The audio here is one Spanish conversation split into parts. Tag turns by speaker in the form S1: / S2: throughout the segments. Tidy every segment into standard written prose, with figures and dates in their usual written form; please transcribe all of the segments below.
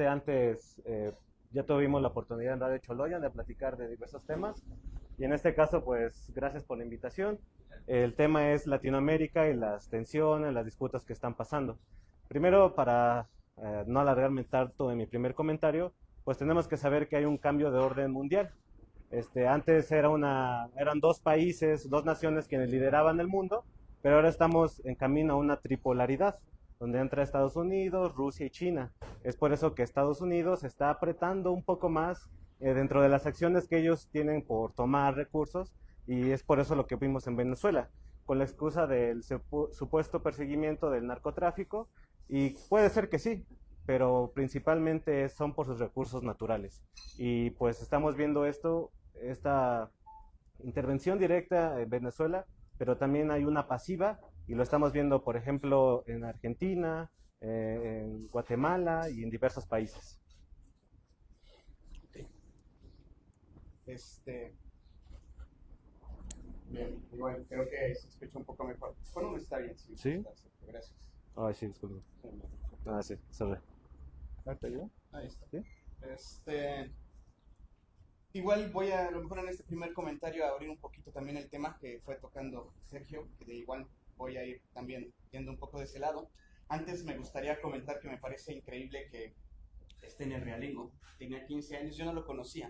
S1: Antes ya tuvimos la oportunidad en Radio Choloyan de platicar de diversos temas y en este caso pues gracias por la invitación. El tema es Latinoamérica y las tensiones, las disputas que están pasando. Primero, para no alargarme tanto en mi primer comentario, pues tenemos que saber que hay un cambio de orden mundial. Antes eran dos países, dos naciones quienes lideraban el mundo, pero ahora estamos en camino a una tripolaridad, donde entra Estados Unidos, Rusia y China. Es por eso que Estados Unidos está apretando un poco más dentro de las acciones que ellos tienen por tomar recursos, y es por eso lo que vimos en Venezuela, con la excusa del supuesto perseguimiento del narcotráfico, y puede ser que sí, pero principalmente son por sus recursos naturales. Y pues estamos viendo esta intervención directa en Venezuela, pero también hay una pasiva y lo estamos viendo, por ejemplo, en Argentina, en Guatemala y en diversos países.
S2: Este, Bien, igual creo que se escucha un poco mejor. Bueno, está bien, sí.
S1: ¿Sí?
S2: Gracias.
S1: Ay, sí, disculpe. Ah, sí, sorry. ¿Te ayudo?
S2: Ahí está.
S1: ¿Sí?
S2: Este, Igual voy a lo mejor en este primer comentario a abrir un poquito también el tema que fue tocando Sergio, que de igual voy a ir también yendo un poco de ese lado. Antes me gustaría comentar que me parece increíble que esté en el Realengo. Tenía 15 años, yo no lo conocía.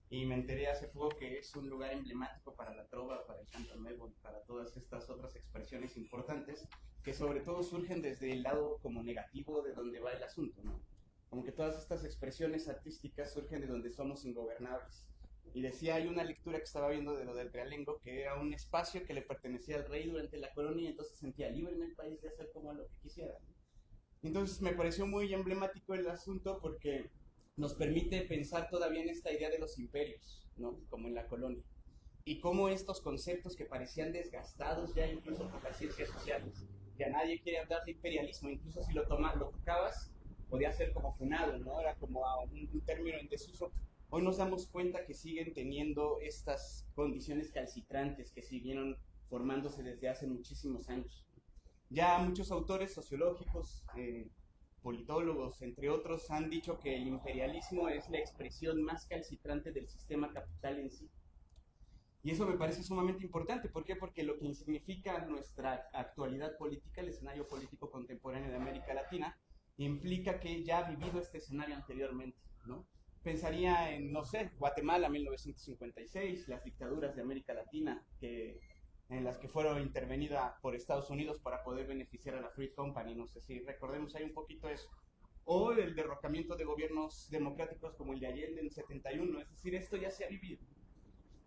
S2: Y me enteré hace poco que es un lugar emblemático para la trova, para el canto nuevo, para todas estas otras expresiones importantes, que sobre todo surgen desde el lado como negativo de donde va el asunto, ¿no? Como que todas estas expresiones artísticas surgen de donde somos ingobernables. Y decía, hay una lectura que estaba viendo de lo del Realengo, que era un espacio que le pertenecía al rey durante la colonia y entonces se sentía libre en el país de hacer como lo que quisiera, ¿no? Entonces me pareció muy emblemático el asunto porque nos permite pensar todavía en esta idea de los imperios, ¿no? Como en la colonia. Y cómo estos conceptos que parecían desgastados ya incluso por las ciencias sociales, ya nadie quiere hablar de imperialismo, incluso si lo tocabas, podía ser como funado, ¿no? Era como un término en desuso. Hoy nos damos cuenta que siguen teniendo estas condiciones calcitrantes que siguieron formándose desde hace muchísimos años. Ya muchos autores sociológicos, politólogos, entre otros, han dicho que el imperialismo es la expresión más calcitrante del sistema capital en sí. Y eso me parece sumamente importante. ¿Por qué? Porque lo que significa nuestra actualidad política, el escenario político contemporáneo de América Latina, implica que ya ha vivido este escenario anteriormente, ¿no? Pensaría en, no sé, Guatemala 1956, las dictaduras de América Latina en las que fueron intervenidas por Estados Unidos para poder beneficiar a la Free Company, no sé si recordemos ahí un poquito eso. O el derrocamiento de gobiernos democráticos como el de Allende en 71, es decir, esto ya se ha vivido.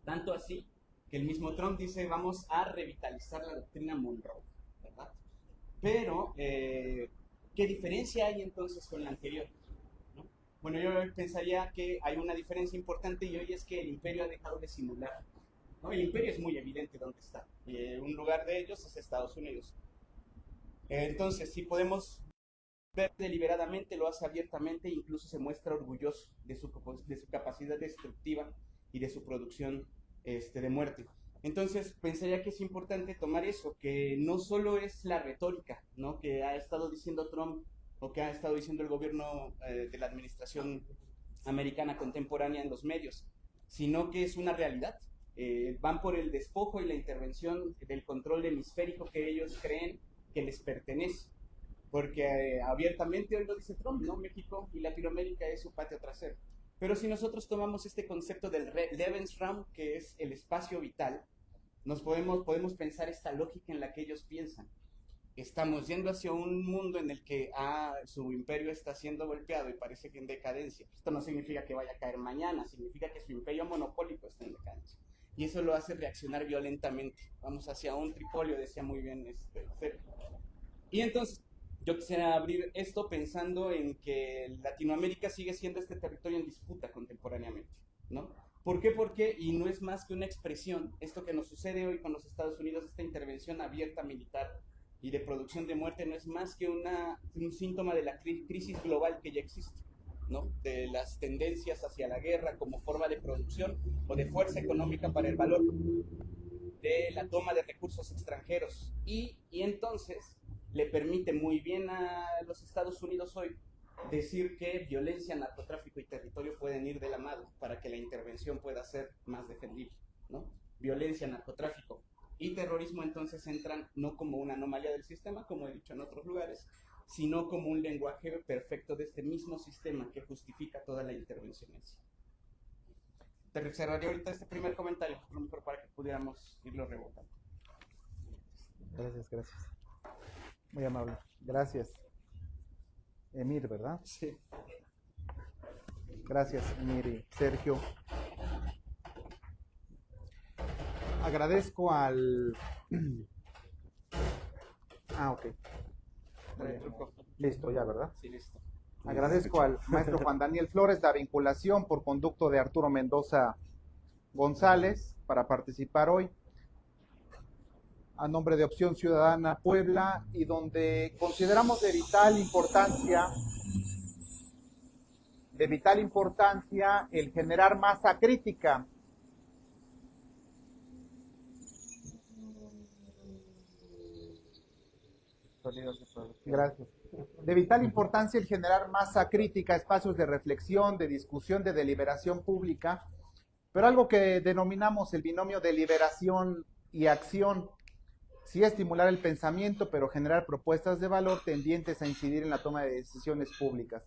S2: Tanto así que el mismo Trump dice vamos a revitalizar la doctrina Monroe, ¿verdad? Pero, ¿qué diferencia hay entonces con la anterior? ¿No? Bueno, yo pensaría que hay una diferencia importante y hoy es que el imperio ha dejado de simular, ¿no? El imperio es muy evidente dónde está. Un lugar de ellos es Estados Unidos. Entonces, si podemos ver deliberadamente, lo hace abiertamente e incluso se muestra orgulloso de su capacidad destructiva y de su producción de muerte. Entonces, pensaría que es importante tomar eso, que no solo es la retórica, ¿no?, que ha estado diciendo Trump o que ha estado diciendo el gobierno de la administración americana contemporánea en los medios, sino que es una realidad. Van por el despojo y la intervención del control hemisférico que ellos creen que les pertenece. Porque abiertamente hoy lo dice Trump, ¿no? México y Latinoamérica es su patio trasero. Pero si nosotros tomamos este concepto del Lebensraum, que es el espacio vital, podemos pensar esta lógica en la que ellos piensan. Estamos yendo hacia un mundo en el que su imperio está siendo golpeado y parece que en decadencia. Esto no significa que vaya a caer mañana, significa que su imperio monopólico está en decadencia. Y eso lo hace reaccionar violentamente. Vamos hacia un tripolio, decía muy bien Sergio. Y entonces, yo quisiera abrir esto pensando en que Latinoamérica sigue siendo este territorio en disputa contemporáneamente, ¿no? ¿Por qué? Porque, y no es más que una expresión, esto que nos sucede hoy con los Estados Unidos, esta intervención abierta militar y de producción de muerte, no es más que un síntoma de la crisis global que ya existe, ¿no? De las tendencias hacia la guerra como forma de producción o de fuerza económica para el valor, de la toma de recursos extranjeros. Y entonces le permite muy bien a los Estados Unidos hoy decir que violencia, narcotráfico y territorio pueden ir de la mano para que la intervención pueda ser más defendible, ¿no? Violencia, narcotráfico y terrorismo entonces entran no como una anomalía del sistema, como he dicho en otros lugares, sino como un lenguaje perfecto de este mismo sistema que justifica toda la intervención en sí. Te cerraré ahorita este primer comentario, a lo mejor para que pudiéramos irlo rebotando.
S3: Gracias, gracias. Muy amable. Gracias. Emir, ¿verdad?
S2: Sí.
S3: Gracias, Emir y Sergio. Agradezco al... ok. Listo, ya, ¿verdad?
S2: Sí, listo.
S3: Agradezco al maestro Juan Daniel Flores la vinculación por conducto de Arturo Mendoza González para participar hoy a nombre de Opción Ciudadana Puebla, y donde consideramos de vital importancia el generar masa crítica. Gracias. De vital importancia el generar masa crítica, espacios de reflexión, de discusión, de deliberación pública, pero algo que denominamos el binomio deliberación y acción. Sí, estimular el pensamiento, pero generar propuestas de valor tendientes a incidir en la toma de decisiones públicas.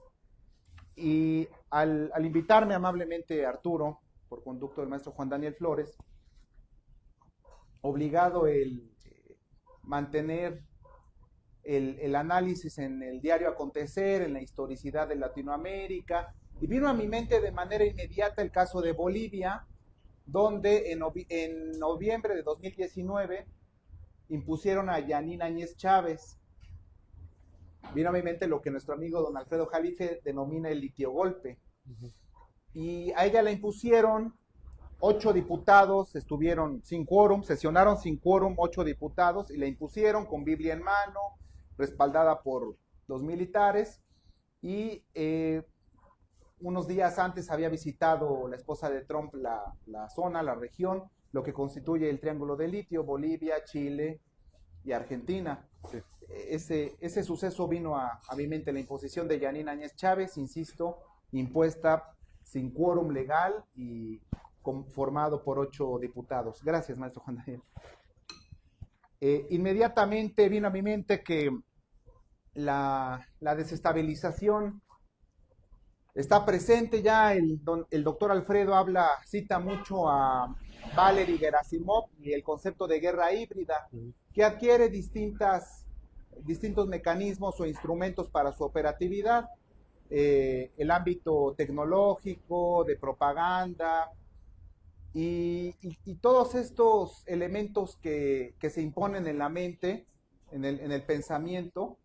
S3: Y al invitarme amablemente Arturo, por conducto del maestro Juan Daniel Flores, obligado el mantener el análisis en el diario acontecer, en la historicidad de Latinoamérica, y vino a mi mente de manera inmediata el caso de Bolivia, donde en noviembre de 2019 impusieron a Yanín Áñez Chávez. Vino a mi mente lo que nuestro amigo don Alfredo Jalife denomina el litiogolpe. Y a ella la impusieron 8 diputados, estuvieron sin quórum, sesionaron sin quórum 8 diputados y la impusieron con Biblia en mano, respaldada por los militares. Y unos días antes había visitado la esposa de Trump la zona, la región, lo que constituye el Triángulo de Litio, Bolivia, Chile y Argentina. Sí. Ese suceso vino a mi mente, la imposición de Yanín Áñez Chávez, insisto, impuesta sin quórum legal y formado por 8 diputados. Gracias, maestro Juan Daniel. Inmediatamente vino a mi mente que la desestabilización está presente ya. El doctor Alfredo cita mucho a Valery Gerasimov y el concepto de guerra híbrida, que adquiere distintos mecanismos o instrumentos para su operatividad, el ámbito tecnológico, de propaganda, y todos estos elementos que se imponen en la mente, en el pensamiento,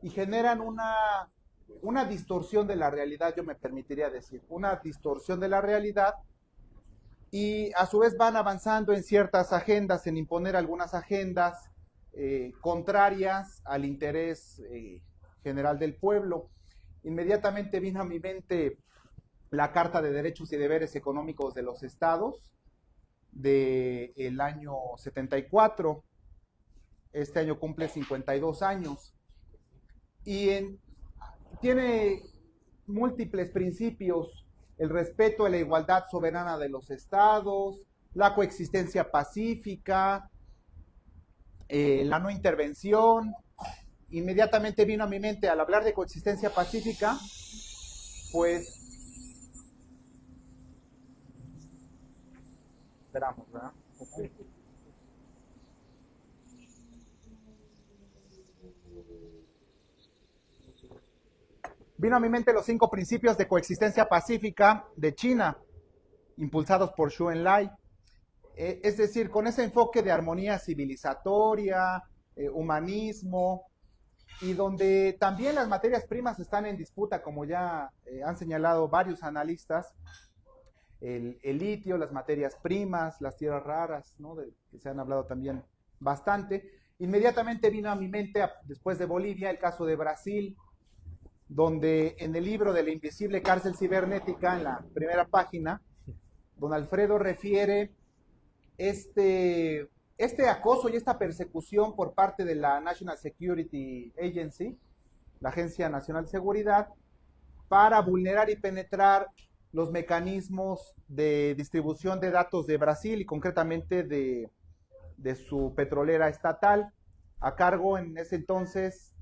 S3: y generan una distorsión de la realidad, yo me permitiría decir, una distorsión de la realidad, y a su vez van avanzando en ciertas agendas, en imponer algunas agendas contrarias al interés general del pueblo. Inmediatamente vino a mi mente la Carta de Derechos y Deberes Económicos de los Estados del año 74. Este año cumple 52 años. Y tiene múltiples principios: el respeto a la igualdad soberana de los estados, la coexistencia pacífica, la no intervención. Inmediatamente vino a mi mente, al hablar de coexistencia pacífica, pues, esperamos, ¿verdad? Okay. Vino a mi mente los 5 principios de coexistencia pacífica de China, impulsados por Xu Enlai. Es decir, con ese enfoque de armonía civilizatoria, humanismo, y donde también las materias primas están en disputa, como ya han señalado varios analistas, el litio, las materias primas, las tierras raras, ¿no? Que se han hablado también bastante. Inmediatamente vino a mi mente, después de Bolivia, el caso de Brasil, donde en el libro de la invisible cárcel cibernética, en la primera página, don Alfredo refiere este acoso y esta persecución por parte de la National Security Agency, la Agencia Nacional de Seguridad, para vulnerar y penetrar los mecanismos de distribución de datos de Brasil y concretamente de su petrolera estatal, a cargo en ese entonces,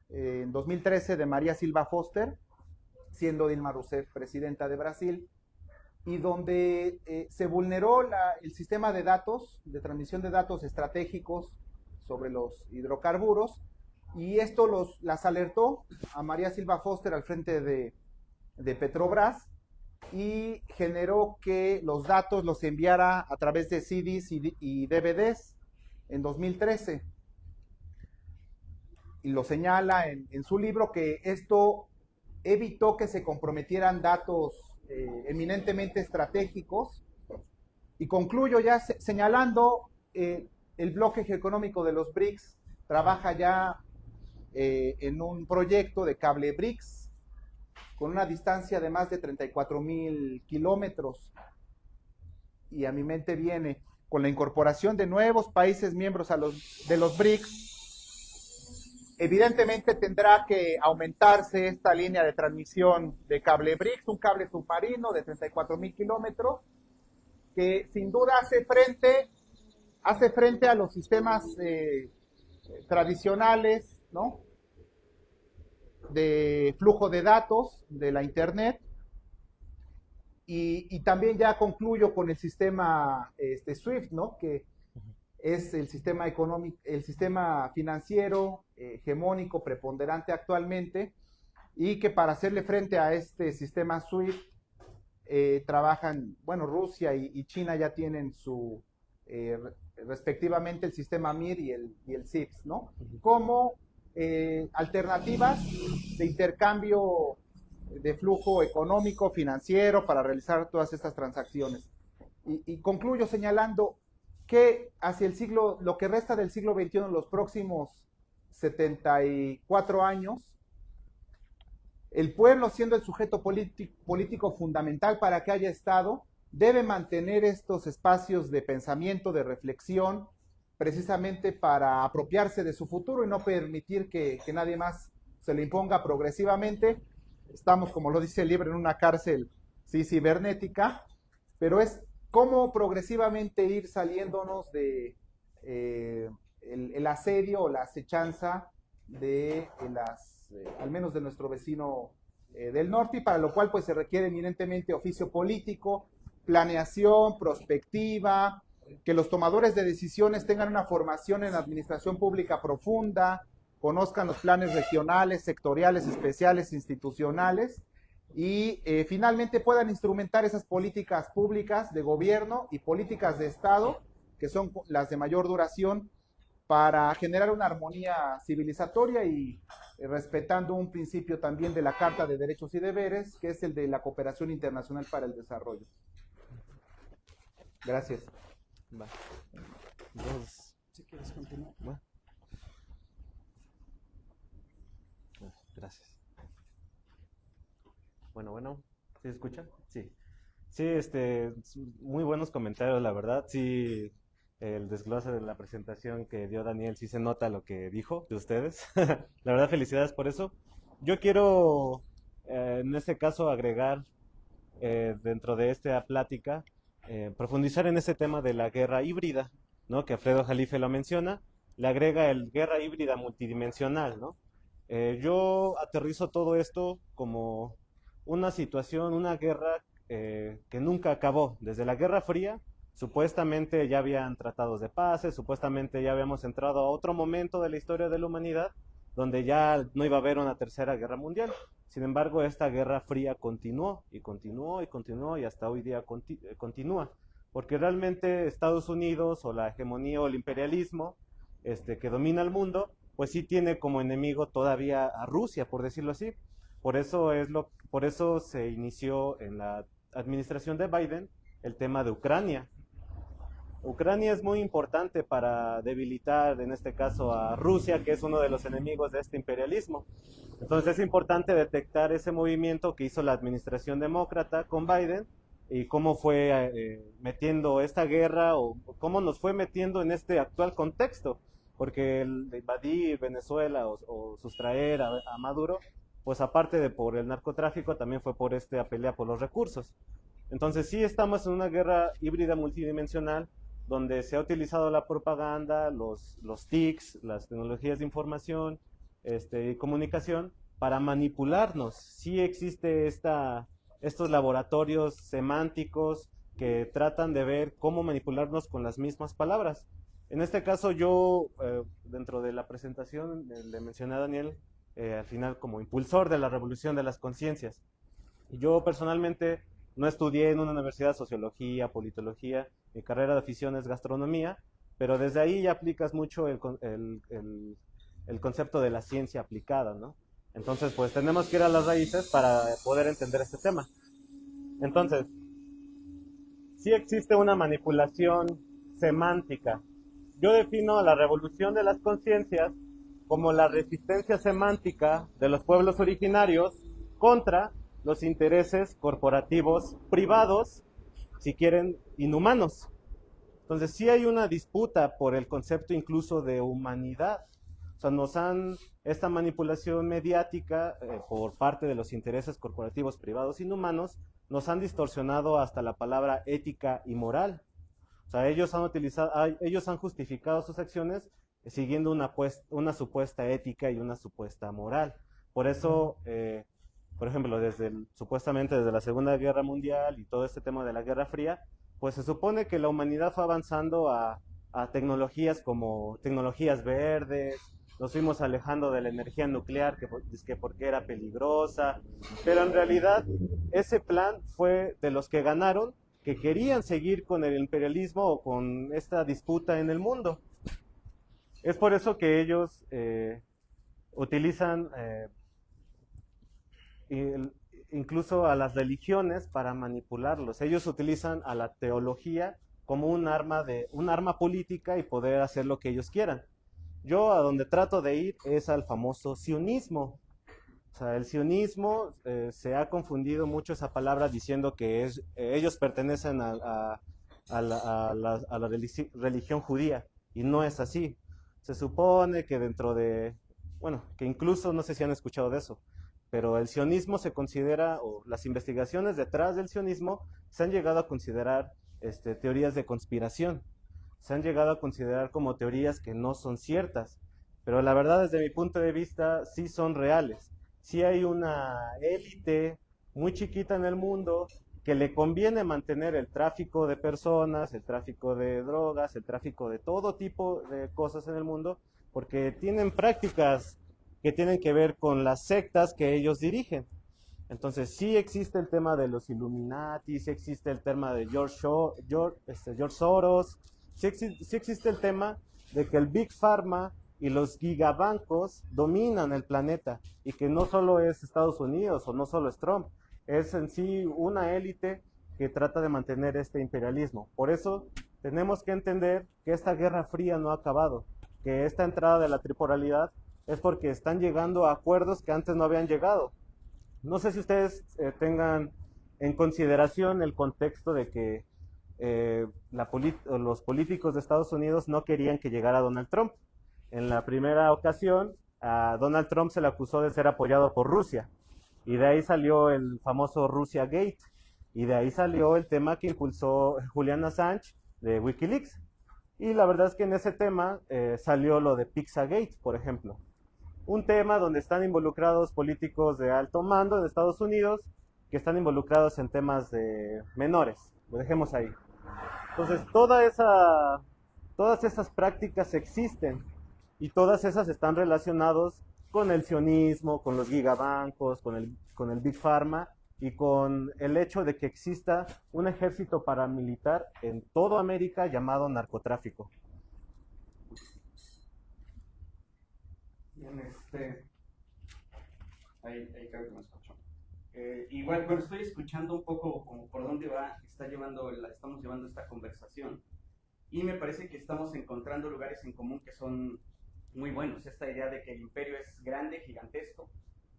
S3: en 2013, de María Silva Foster, siendo Dilma Rousseff presidenta de Brasil, y donde se vulneró el sistema de datos, de transmisión de datos estratégicos sobre los hidrocarburos, y esto las alertó a María Silva Foster al frente de Petrobras, y generó que los datos los enviara a través de CDs y DVDs en 2013. Y lo señala en su libro que esto evitó que se comprometieran datos eminentemente estratégicos. Y concluyo ya señalando el bloque geoeconómico de los BRICS trabaja ya en un proyecto de cable BRICS con una distancia de más de 34,000 kilómetros. Y a mi mente viene, con la incorporación de nuevos países miembros de los BRICS, evidentemente tendrá que aumentarse esta línea de transmisión de cable BRICS, un cable submarino de 34,000 kilómetros, que sin duda hace frente a los sistemas tradicionales, ¿no?, de flujo de datos de la Internet. Y también ya concluyo con el sistema SWIFT, ¿no?, que es el sistema económico, el sistema financiero hegemónico preponderante actualmente, y que para hacerle frente a este sistema SWIFT trabajan, bueno, Rusia y China ya tienen su respectivamente el sistema MIR y el CIPS, ¿no?, como alternativas de intercambio de flujo económico, financiero, para realizar todas estas transacciones. Y concluyo señalando que hacia lo que resta del siglo XXI, en los próximos 74 años, el pueblo, siendo el sujeto político fundamental para que haya Estado, debe mantener estos espacios de pensamiento, de reflexión, precisamente para apropiarse de su futuro y no permitir que nadie más se le imponga progresivamente. Estamos, como lo dice el libro, en una cárcel, sí, cibernética, pero es cómo progresivamente ir saliéndonos de el asedio o la acechanza de al menos de nuestro vecino del norte, y para lo cual pues se requiere eminentemente oficio político, planeación, prospectiva, que los tomadores de decisiones tengan una formación en administración pública profunda, conozcan los planes regionales, sectoriales, especiales, institucionales, y finalmente puedan instrumentar esas políticas públicas de gobierno y políticas de Estado, que son las de mayor duración, para generar una armonía civilizatoria y respetando un principio también de la Carta de Derechos y Deberes, que es el de la cooperación internacional para el desarrollo. Gracias.
S1: Va. Entonces,
S2: Si quieres continuar.
S1: bueno. Gracias. Bueno, ¿sí se escucha? Sí. Sí, muy buenos comentarios, la verdad. Sí, el desglose de la presentación que dio Daniel, sí se nota lo que dijo de ustedes. La verdad, felicidades por eso. Yo quiero, en este caso, agregar dentro de esta plática, profundizar en ese tema de la guerra híbrida, ¿no?, que Alfredo Jalife lo menciona. Le agrega el guerra híbrida multidimensional, ¿no? Yo aterrizo todo esto como una situación, una guerra que nunca acabó. Desde la Guerra Fría, supuestamente ya habían tratados de paz, supuestamente ya habíamos entrado a otro momento de la historia de la humanidad donde ya no iba a haber una tercera guerra mundial. Sin embargo, esta Guerra Fría continuó y continuó y continuó y hasta hoy día continúa, porque realmente Estados Unidos o la hegemonía o el imperialismo que domina el mundo, pues sí tiene como enemigo todavía a Rusia, por decirlo así. Por eso se inició en la administración de Biden el tema de Ucrania. Ucrania es muy importante para debilitar, en este caso, a Rusia, que es uno de los enemigos de este imperialismo. Entonces es importante detectar ese movimiento que hizo la administración demócrata con Biden y cómo fue metiendo esta guerra o cómo nos fue metiendo en este actual contexto, porque el de invadir Venezuela o sustraer a Maduro pues aparte de por el narcotráfico, también fue por esta pelea por los recursos. Entonces sí estamos en una guerra híbrida multidimensional donde se ha utilizado la propaganda, los TICs, las tecnologías de información y comunicación para manipularnos. Sí existe estos laboratorios semánticos que tratan de ver cómo manipularnos con las mismas palabras. En este caso yo, dentro de la presentación, le mencioné a Daniel, al final como impulsor de la revolución de las conciencias. Yo personalmente no estudié en una universidad sociología, politología, mi carrera de afición es gastronomía, pero desde ahí ya aplicas mucho el concepto de la ciencia aplicada, ¿no? Entonces, pues tenemos que ir a las raíces para poder entender este tema. Entonces, sí existe una manipulación semántica. Yo defino la revolución de las conciencias como la resistencia semántica de los pueblos originarios contra los intereses corporativos privados, si quieren, inhumanos. Entonces sí hay una disputa por el concepto incluso de humanidad. O sea, esta manipulación mediática por parte de los intereses corporativos privados inhumanos, nos han distorsionado hasta la palabra ética y moral. O sea, ellos han justificado sus acciones siguiendo una supuesta ética y una supuesta moral. Por eso, por ejemplo, supuestamente desde la Segunda Guerra Mundial y todo este tema de la Guerra Fría, pues se supone que la humanidad fue avanzando a tecnologías como tecnologías verdes, nos fuimos alejando de la energía nuclear que porque era peligrosa, pero en realidad ese plan fue de los que ganaron, que querían seguir con el imperialismo o con esta disputa en el mundo. Es por eso que ellos utilizan incluso a las religiones para manipularlos. Ellos utilizan a la teología como un arma política y poder hacer lo que ellos quieran. Yo a donde trato de ir es al famoso sionismo. O sea, el sionismo se ha confundido mucho esa palabra diciendo que ellos pertenecen a la religión judía, y no es así. Se supone que que incluso no sé si han escuchado de eso, pero el sionismo se considera, o las investigaciones detrás del sionismo, se han llegado a considerar teorías de conspiración, se han llegado a considerar como teorías que no son ciertas, pero la verdad desde mi punto de vista sí son reales. Sí hay una élite muy chiquita en el mundo que le conviene mantener el tráfico de personas, el tráfico de drogas, el tráfico de todo tipo de cosas en el mundo, porque tienen prácticas que tienen que ver con las sectas que ellos dirigen. Entonces sí existe el tema de los Illuminati, sí existe el tema de George Soros, sí existe el tema de que el Big Pharma y los gigabancos dominan el planeta y que no solo es Estados Unidos o no solo es Trump, es en sí una élite que trata de mantener este imperialismo. Por eso tenemos que entender que esta Guerra Fría no ha acabado, que esta entrada de la tripolaridad es porque están llegando a acuerdos que antes no habían llegado. No sé si ustedes tengan en consideración el contexto de que los políticos de Estados Unidos no querían que llegara Donald Trump. En la primera ocasión, a Donald Trump se le acusó de ser apoyado por Rusia, y de ahí salió el famoso Russia Gate, y de ahí salió el tema que impulsó Julian Assange de Wikileaks. Y la verdad es que en ese tema salió lo de Pizzagate, por ejemplo. Un tema donde están involucrados políticos de alto mando de Estados Unidos que están involucrados en temas de menores. Lo dejemos ahí. Entonces, todas esas prácticas existen y todas esas están relacionadas con el sionismo, con los gigabancos, con el Big Pharma y con el hecho de que exista un ejército paramilitar en toda América llamado narcotráfico.
S2: Bien, ahí creo que me escuchó. Igual, bueno, estoy escuchando un poco como por dónde estamos llevando esta conversación, y me parece que estamos encontrando lugares en común que son muy buenos. Esta idea de que el imperio es grande, gigantesco,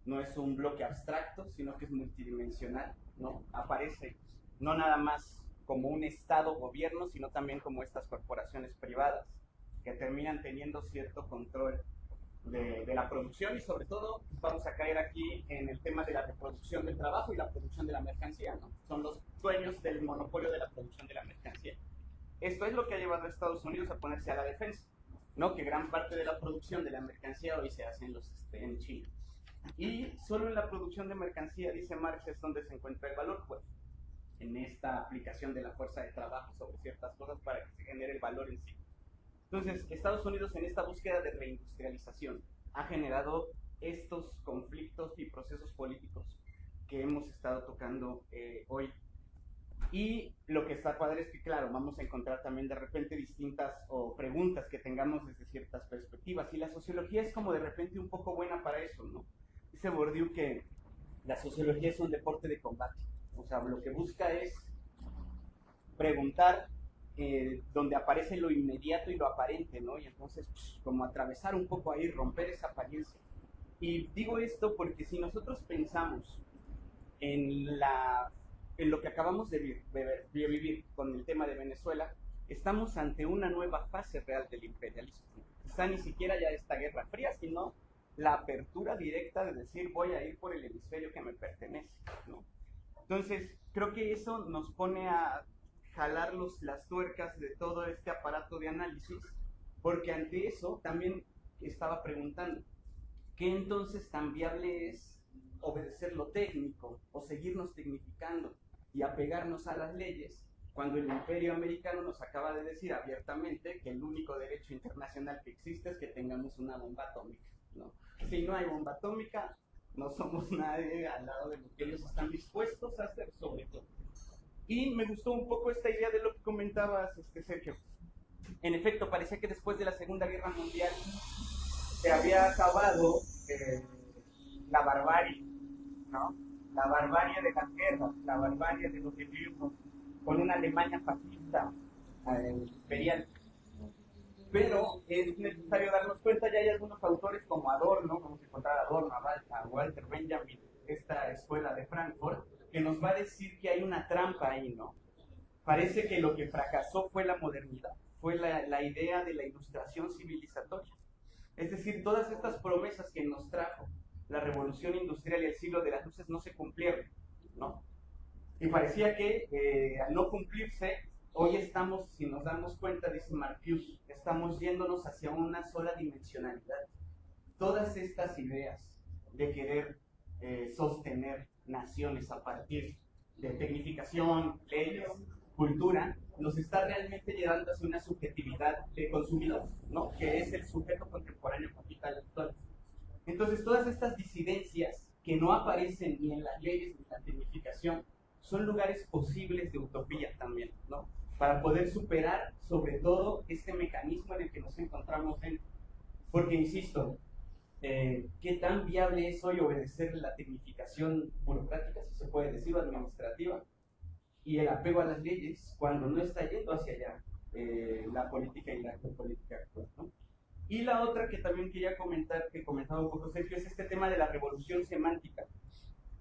S2: no es un bloque abstracto, sino que es multidimensional, ¿no? Aparece no nada más como un estado-gobierno, sino también como estas corporaciones privadas que terminan teniendo cierto control de la producción y sobre todo vamos a caer aquí en el tema de la reproducción del trabajo y la producción de la mercancía, ¿no? Son los dueños del monopolio de la producción de la mercancía. Esto es lo que ha llevado a Estados Unidos a ponerse a la defensa, ¿no? Que gran parte de la producción de la mercancía hoy se hace en China. Y solo en la producción de mercancía, dice Marx, es donde se encuentra el valor, pues, en esta aplicación de la fuerza de trabajo sobre ciertas cosas para que se genere el valor en sí. Entonces, Estados Unidos en esta búsqueda de reindustrialización ha generado estos conflictos y procesos políticos que hemos estado tocando hoy. Y lo que está padre es que, claro, vamos a encontrar también de repente distintas preguntas que tengamos desde ciertas perspectivas. Y la sociología es como de repente un poco buena para eso, ¿no? Dice Bourdieu que la sociología es un deporte de combate. O sea, lo que busca es preguntar donde aparece lo inmediato y lo aparente, ¿no? Y entonces, pues, como atravesar un poco ahí, romper esa apariencia. Y digo esto porque si nosotros pensamos en lo que acabamos de vivir con el tema de Venezuela, estamos ante una nueva fase real del imperialismo. Quizá ni siquiera ya esta Guerra Fría, sino la apertura directa de decir voy a ir por el hemisferio que me pertenece, ¿no? Entonces, creo que eso nos pone a jalar las tuercas de todo este aparato de análisis, porque ante eso también estaba preguntando, ¿qué entonces tan viable es obedecer lo técnico o seguirnos tecnificando y apegarnos a las leyes cuando el imperio americano nos acaba de decir abiertamente que el único derecho internacional que existe es que tengamos una bomba atómica, ¿no? Si no hay bomba atómica, no somos nadie al lado de lo que ellos están dispuestos a hacer, sobre todo. Y me gustó un poco esta idea de lo que comentabas, Sergio. En efecto, parecía que después de la Segunda Guerra Mundial se había acabado la barbarie, ¿no? La barbarie de las guerras, la barbarie de lo que vivimos con una Alemania fascista, imperial. Pero es necesario darnos cuenta, ya hay algunos autores como Adorno, como se contaba Adorno, a Walter Benjamin, esta escuela de Frankfurt, que nos va a decir que hay una trampa ahí, ¿no? Parece que lo que fracasó fue la modernidad, fue la idea de la ilustración civilizatoria. Es decir, todas estas promesas que nos trajo la revolución industrial y el siglo de las luces no se cumplieron, ¿no? Y parecía que al no cumplirse, hoy estamos, si nos damos cuenta, dice Marcuse, estamos yéndonos hacia una sola dimensionalidad. Todas estas ideas de querer sostener naciones a partir de tecnificación, leyes, cultura, nos está realmente llevando hacia una subjetividad de consumidor, ¿no? Que es el sujeto contemporáneo capital actual. Entonces, todas estas disidencias que no aparecen ni en las leyes ni en la tecnificación son lugares posibles de utopía también, ¿no? Para poder superar, sobre todo, este mecanismo en el que nos encontramos dentro. Porque, insisto, ¿qué tan viable es hoy obedecer la tecnificación burocrática, si se puede decir, o administrativa, y el apego a las leyes cuando no está yendo hacia allá la política y la geopolítica actual, ¿no? Y la otra que también quería comentar, que comentaba un poco Sergio, es este tema de la revolución semántica.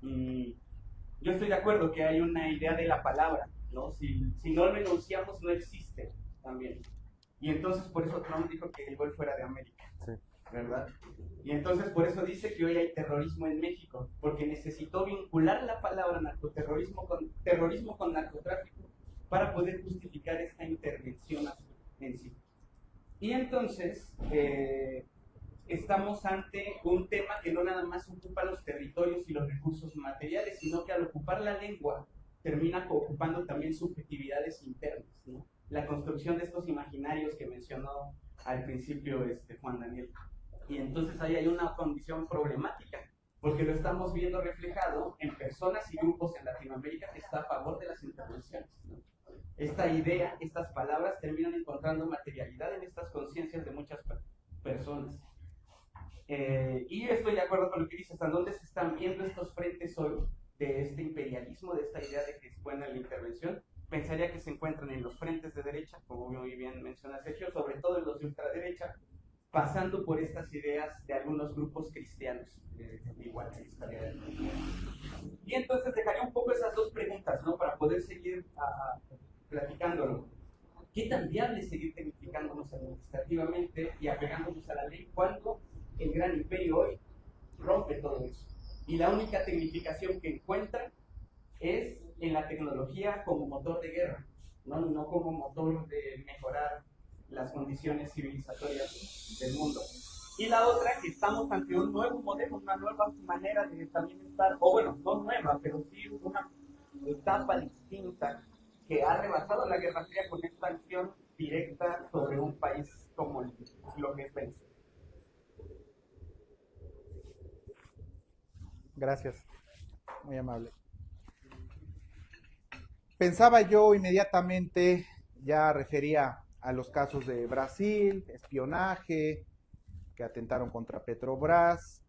S2: Yo estoy de acuerdo que hay una idea de la palabra, ¿no? Si no lo enunciamos, no existe también. Y entonces por eso Trump dijo que el gol fuera de América, sí, ¿verdad? Y entonces por eso dice que hoy hay terrorismo en México, porque necesitó vincular la palabra narcoterrorismo con narcotráfico para poder justificar esta intervención en sí. Y entonces estamos ante un tema que no nada más ocupa los territorios y los recursos materiales, sino que al ocupar la lengua termina ocupando también subjetividades internas, ¿no? La construcción de estos imaginarios que mencionó al principio Juan Daniel. Y entonces ahí hay una condición problemática, porque lo estamos viendo reflejado en personas y grupos en Latinoamérica que están a favor de las intervenciones, ¿no? Esta idea, estas palabras terminan encontrando materialidad en estas conciencias de muchas personas. Y estoy de acuerdo con lo que dices, ¿hasta dónde se están viendo estos frentes hoy de este imperialismo, de esta idea de que es buena la intervención? Pensaría que se encuentran en los frentes de derecha, como muy bien menciona Sergio, sobre todo en los de ultraderecha, pasando por estas ideas de algunos grupos cristianos, igual que estaría. Y entonces dejaría un poco esas dos preguntas, ¿no? Para poder seguir platicándolo. ¿Qué tan viable es seguir tecnificándonos administrativamente y apegándonos a la ley cuando el gran imperio hoy rompe todo eso. Y la única tecnificación que encuentra es en la tecnología como motor de guerra, no como motor de mejorar las condiciones civilizatorias del mundo. Y la otra, que estamos ante un nuevo modelo, una nueva manera de también estar, o bueno, no nueva, pero sí una etapa distinta que ha rebasado la Guerra Fría con esta acción directa sobre un país como lo que es Venezuela.
S3: Gracias, muy amable. Pensaba yo inmediatamente, ya refería a los casos de Brasil, espionaje, que atentaron contra Petrobras,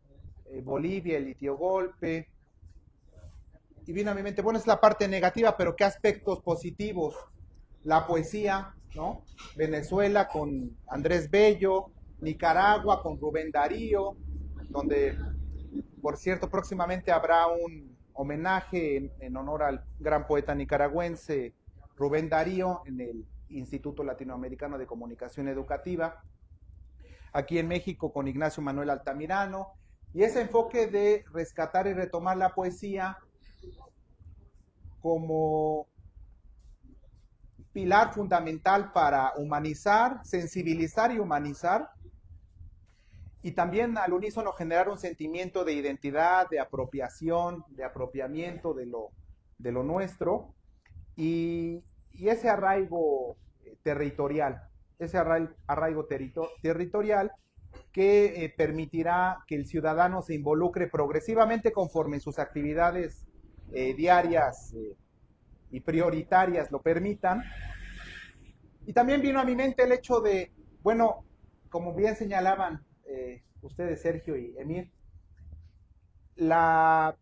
S3: Bolivia, el litiogolpe, y vino a mi mente, bueno, es la parte negativa, pero ¿qué aspectos positivos? La poesía, ¿no? Venezuela con Andrés Bello, Nicaragua con Rubén Darío, donde, por cierto, próximamente habrá un homenaje en honor al gran poeta nicaragüense Rubén Darío en el Instituto Latinoamericano de Comunicación Educativa. Aquí en México con Ignacio Manuel Altamirano, y ese enfoque de rescatar y retomar la poesía como pilar fundamental para humanizar, sensibilizar y humanizar, y también al unísono generar un sentimiento de identidad, de apropiación, de apropiamiento de lo nuestro, y ese arraigo territorial, territorial que permitirá que el ciudadano se involucre progresivamente conforme sus actividades diarias y prioritarias lo permitan. Y también vino a mi mente el hecho de, bueno, como bien señalaban ustedes, Sergio y Emir, la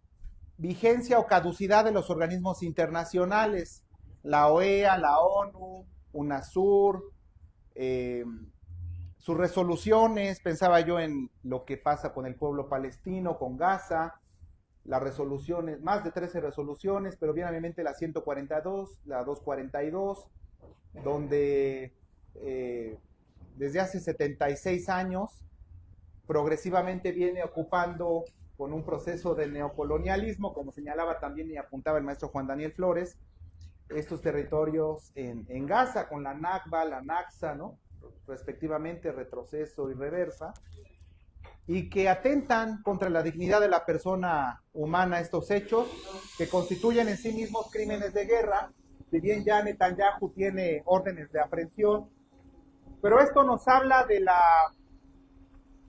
S3: vigencia o caducidad de los organismos internacionales, la OEA, la ONU, UNASUR, sus resoluciones, pensaba yo en lo que pasa con el pueblo palestino, con Gaza, las resoluciones, más de 13 resoluciones, pero viene a mi mente la 142, la 242, donde desde hace 76 años progresivamente viene ocupando con un proceso de neocolonialismo, como señalaba también y apuntaba el maestro Juan Daniel Flores, estos territorios en Gaza, con la Nakba, la Naksa, ¿no? Respectivamente, retroceso y reversa, y que atentan contra la dignidad de la persona humana estos hechos, que constituyen en sí mismos crímenes de guerra, si bien ya Netanyahu tiene órdenes de aprehensión, pero esto nos habla de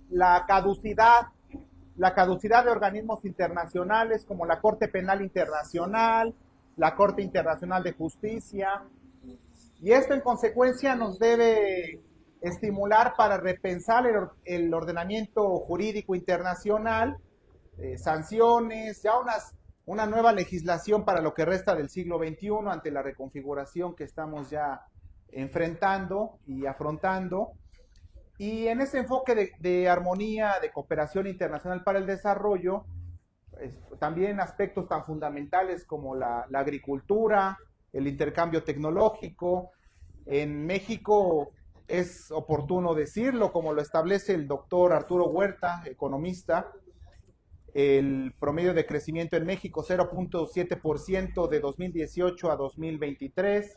S3: la caducidad de organismos internacionales como la Corte Penal Internacional, la Corte Internacional de Justicia, y esto en consecuencia nos debe estimular para repensar el ordenamiento jurídico internacional, sanciones, ya una nueva legislación para lo que resta del siglo XXI ante la reconfiguración que estamos ya enfrentando y afrontando. Y en ese enfoque de armonía, de cooperación internacional para el desarrollo, también aspectos tan fundamentales como la agricultura, el intercambio tecnológico. En México es oportuno decirlo, como lo establece el doctor Arturo Huerta, economista, el promedio de crecimiento en México 0.7% de 2018 a 2023.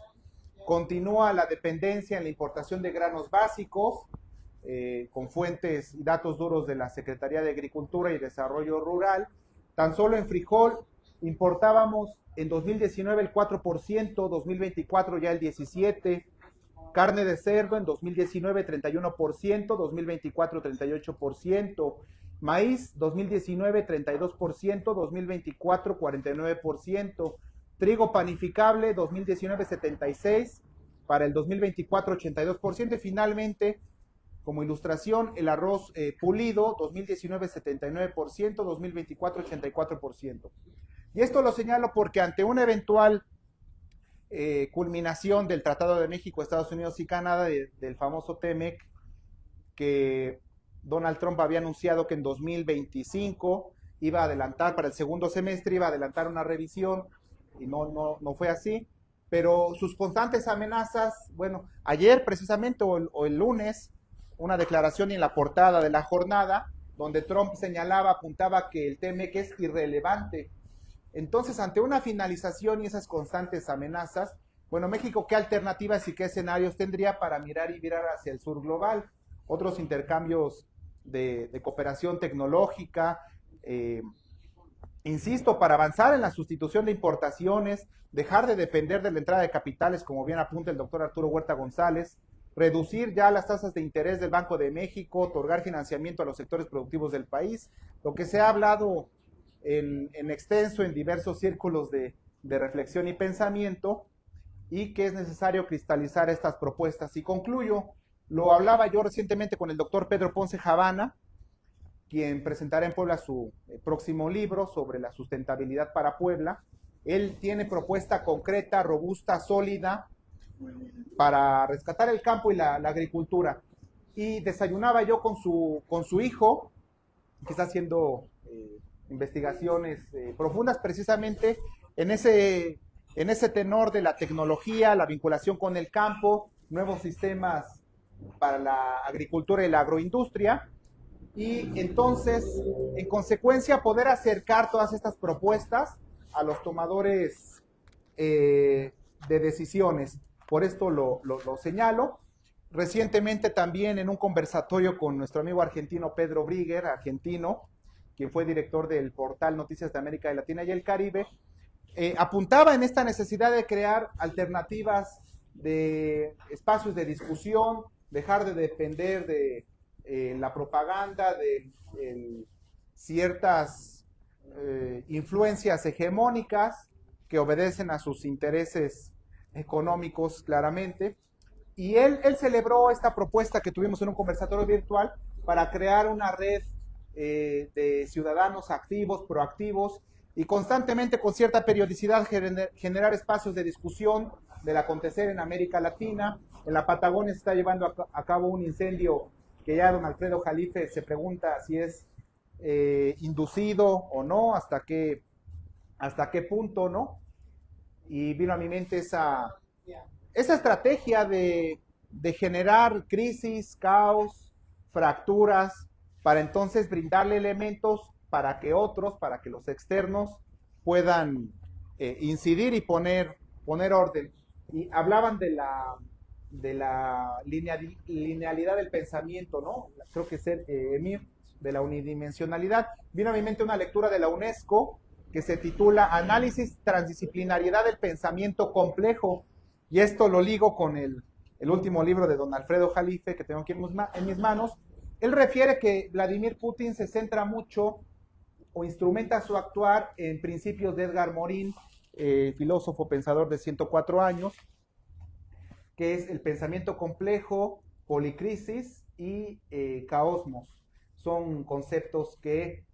S3: Continúa la dependencia en la importación de granos básicos, con fuentes y datos duros de la Secretaría de Agricultura y Desarrollo Rural. Tan solo en frijol importábamos en 2019 el 4%, 2024 ya el 17%, carne de cerdo en 2019 31%, 2024 38%, maíz 2019 32%, 2024 49%, trigo panificable 2019 76%, para el 2024 82%, y finalmente, como ilustración, el arroz pulido 2019 79%, 2024 84%. Y esto lo señalo porque ante una eventual culminación del Tratado de México, Estados Unidos y Canadá, del famoso TEMEC, que Donald Trump había anunciado que en 2025 iba a adelantar, para el segundo semestre iba a adelantar una revisión, y no fue así, pero sus constantes amenazas, bueno, ayer precisamente o el lunes, una declaración en la portada de La Jornada donde Trump señalaba, apuntaba que el TMC es irrelevante. Entonces, ante una finalización y esas constantes amenazas, bueno, México, ¿qué alternativas y qué escenarios tendría para mirar y virar hacia el sur global? Otros intercambios de cooperación tecnológica, insisto, para avanzar en la sustitución de importaciones, dejar de depender de la entrada de capitales, como bien apunta el doctor Arturo Huerta González, reducir ya las tasas de interés del Banco de México, otorgar financiamiento a los sectores productivos del país, lo que se ha hablado en extenso en diversos círculos de reflexión y pensamiento, y que es necesario cristalizar estas propuestas. Y concluyo, lo hablaba yo recientemente con el doctor Pedro Ponce Javana, quien presentará en Puebla su próximo libro sobre la sustentabilidad para Puebla. Él tiene propuesta concreta, robusta, sólida, para rescatar el campo y la agricultura. Y desayunaba yo con su hijo, que está haciendo investigaciones profundas precisamente en ese tenor de la tecnología, la vinculación con el campo, nuevos sistemas para la agricultura y la agroindustria. Y entonces, en consecuencia, poder acercar todas estas propuestas a los tomadores de decisiones. Por esto lo señalo. Recientemente también en un conversatorio con nuestro amigo argentino Pedro Brigger, argentino, quien fue director del portal Noticias de América Latina y el Caribe, apuntaba en esta necesidad de crear alternativas de espacios de discusión, dejar de depender de la propaganda, de ciertas influencias hegemónicas que obedecen a sus intereses económicos claramente. Y él celebró esta propuesta que tuvimos en un conversatorio virtual para crear una red de ciudadanos activos, proactivos, y constantemente con cierta periodicidad generar espacios de discusión del acontecer en América Latina. En la Patagonia se está llevando a cabo un incendio que ya don Alfredo Jalife se pregunta si es inducido o no, hasta qué punto, ¿no? Y vino a mi mente esa estrategia de generar crisis, caos, fracturas, para entonces brindarle elementos para que los externos puedan incidir y poner orden. Y hablaban de la linealidad del pensamiento, ¿no? Creo que es Emir, de la unidimensionalidad. Vino a mi mente una lectura de la UNESCO que se titula Análisis Transdisciplinariedad del Pensamiento Complejo, y esto lo ligo con el último libro de don Alfredo Jalife que tengo aquí en mis manos. Él refiere que Vladimir Putin se centra mucho o instrumenta su actuar en principios de Edgar Morin, filósofo pensador de 104 años, que es el pensamiento complejo, policrisis y caosmos. Son conceptos que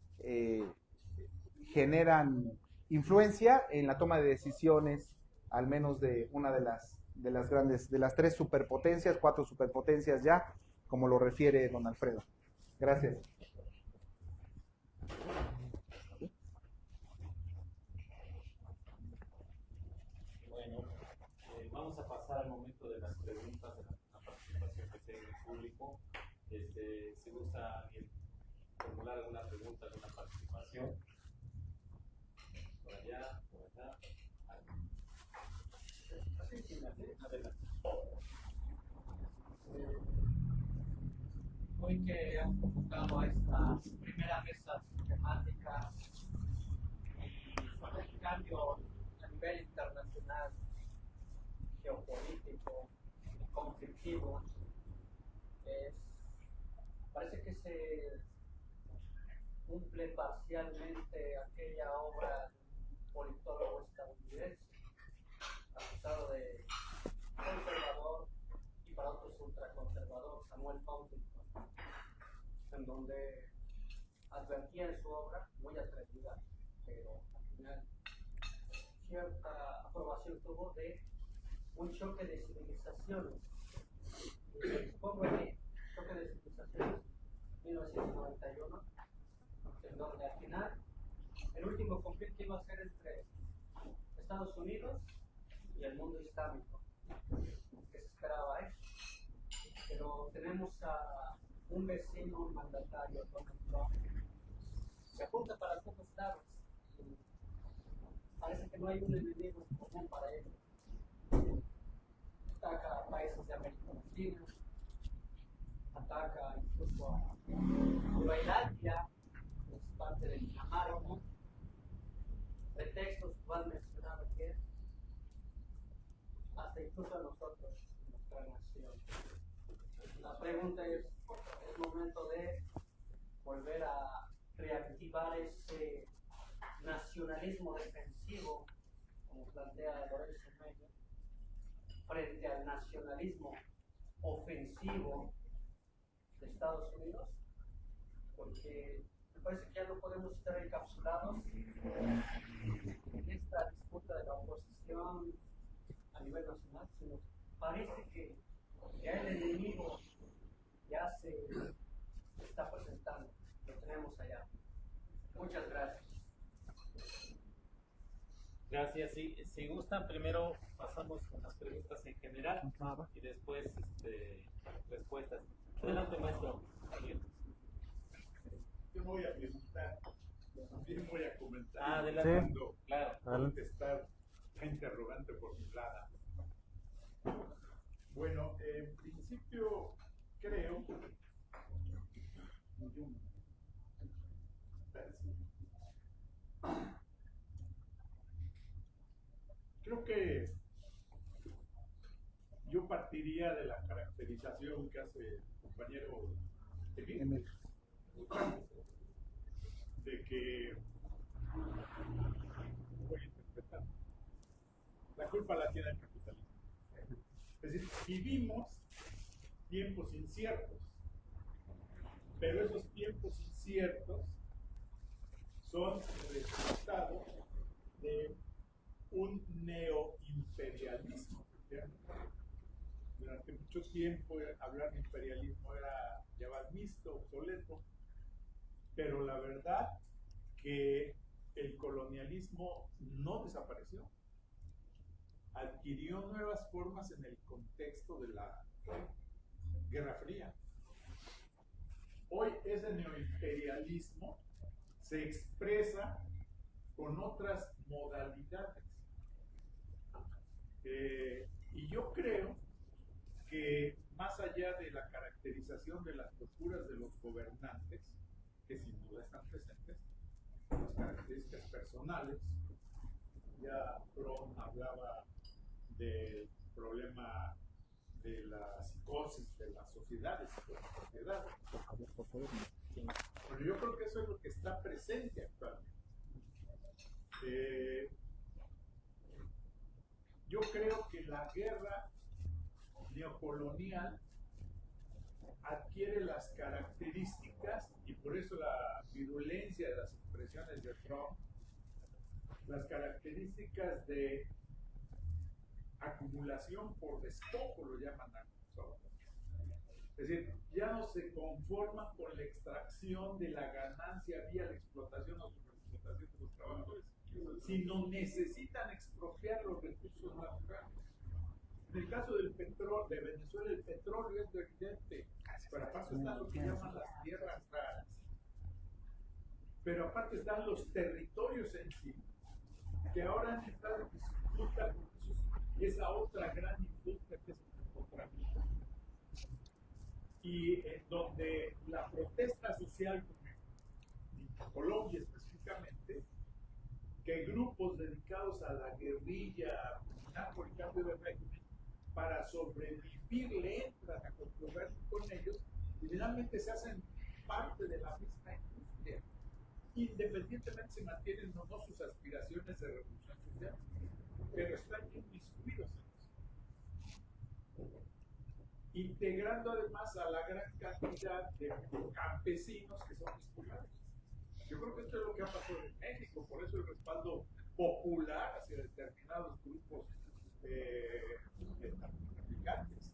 S3: generan influencia en la toma de decisiones, al menos de una de las grandes, de las 3 superpotencias, 4 superpotencias ya, como lo refiere don Alfredo. Gracias.
S4: Bueno, vamos a pasar al momento de las preguntas, de la participación que tiene el público. Si gusta alguien formular alguna pregunta, alguna participación. Por allá, por acá. Adelante.
S5: Hoy que han convocado a esta primera mesa temática sobre el cambio a nivel internacional, geopolítico, conflictivo, parece que se cumple parcialmente aquella obra de un politólogo estadounidense acusado de conservador y para otros ultraconservador, Samuel Huntington, en donde advertía en su obra, muy atrevida, pero al final cierta aprobación tuvo, de un choque de civilizaciones. Pongo ahí, choque de civilizaciones, 1991, en donde al final el último conflicto iba a ser entre Estados Unidos y el mundo islámico, que se esperaba eso. Pero tenemos a un vecino mandatario, Donald Trump, se apunta para todos lados. Y parece que no hay un enemigo común para ellos. Ataca a países de América Latina, ataca incluso a Groenlandia, que es parte de Dinamarca. Pretextos que han mencionado aquí, hasta incluso a nosotros, nuestra nación. La pregunta es momento de volver a reactivar ese nacionalismo defensivo, como plantea Lorenzo Meyer, frente al nacionalismo ofensivo de Estados Unidos, porque me parece que ya no podemos estar encapsulados en esta disputa de la oposición a nivel nacional, sino parece que ya el enemigo ya se está presentando, lo tenemos allá. Muchas gracias.
S4: Gracias. Si gustan, primero pasamos con las preguntas en general y después respuestas. Adelante, maestro.
S6: Yo no voy a preguntar, también voy a comentar.
S4: Adelante.
S1: Sí.
S4: Claro.
S6: Contestar la interrogante formulada. Bueno, en principio creo que yo partiría de la caracterización que hace el compañero Emil, de que voy a interpretar, la culpa la tiene el capitalismo. Es decir, vivimos tiempos inciertos, pero esos tiempos inciertos son el resultado de un neoimperialismo. Durante mucho tiempo hablar de imperialismo era ya mal visto, obsoleto, pero la verdad que el colonialismo no desapareció, adquirió nuevas formas en el contexto de la Guerra Fría. Hoy ese neoimperialismo se expresa con otras modalidades. Y yo creo que más allá de la caracterización de las locuras de los gobernantes, que sin duda están presentes, las características personales, ya Fromm hablaba del problema de la psicosis de las sociedades, de la sociedad. Pero yo creo que eso es lo que está presente actualmente. Yo creo que la guerra neocolonial adquiere las características, y por eso la virulencia de las expresiones de Trump, las características de acumulación por despojo, lo llaman ahora. Es decir, ya no se conforman con la extracción de la ganancia vía la explotación o sobreexplotación de los trabajadores, sino necesitan expropiar los recursos naturales. En el caso del petróleo, de Venezuela, el petróleo es evidente, pero aparte están lo que llaman las tierras raras, pero aparte están los territorios en sí, que ahora han entrado en disputa y esa otra gran industria que es el narcotráfico. Y donde la protesta social, en Colombia específicamente, que grupos dedicados a la guerrilla, por el cambio de régimen, para sobrevivir le entran a controversia con ellos y finalmente se hacen parte de la misma industria, independientemente si mantienen o no sus aspiraciones de revolución social, pero están inmiscuidos en eso, integrando además a la gran cantidad de campesinos que son expulsados. Yo creo que esto es lo que ha pasado en México, por eso el respaldo popular hacia determinados grupos narcotraficantes.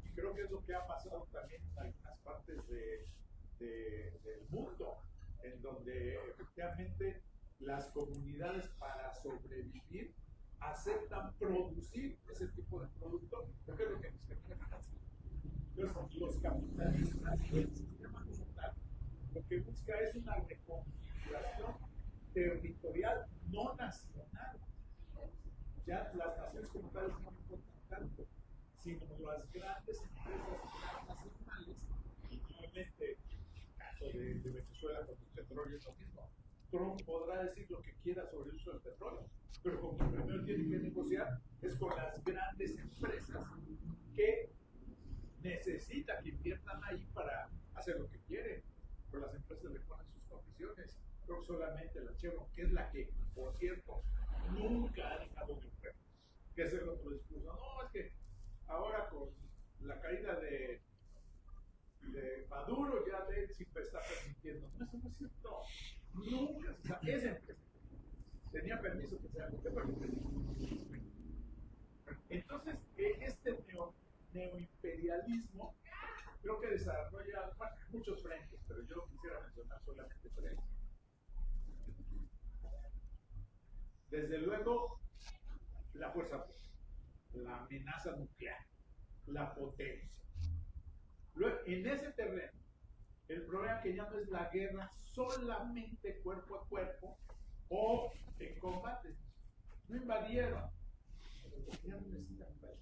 S6: Y creo que es lo que ha pasado también en algunas partes del mundo, en donde efectivamente las comunidades para sobrevivir aceptan producir ese tipo de productos, porque es lo que nos termina financiando. Entonces, los capitalistas, el sistema como tal, lo que busca es una reconfiguración territorial, no nacional. Ya las naciones como tales no importan tanto, sino las grandes empresas transnacionales, y nuevamente, en el caso de Venezuela con el petróleo es lo mismo. Trump podrá decir lo que quiera sobre el uso del petróleo, pero con quien primero tiene que negociar es con las grandes empresas que necesitan que inviertan ahí para hacer lo que quieren, pero las empresas le ponen sus condiciones. Creo que solamente la Chevron, que es la que, por cierto, nunca ha dejado de operar, que es el otro discurso. No, es que ahora con la caída de Maduro ya se está permitiendo. No, eso no es cierto. Nunca, o sea, esa empresa tenía permiso que sea entonces, este neoimperialismo creo que desarrolla muchos frentes, pero yo quisiera mencionar solamente tres. Desde luego, la fuerza, la amenaza nuclear, la potencia. Luego, en ese terreno, el problema que ya no es la guerra solamente cuerpo a cuerpo o en combate. No invadieron, porque ya no necesitan invadir.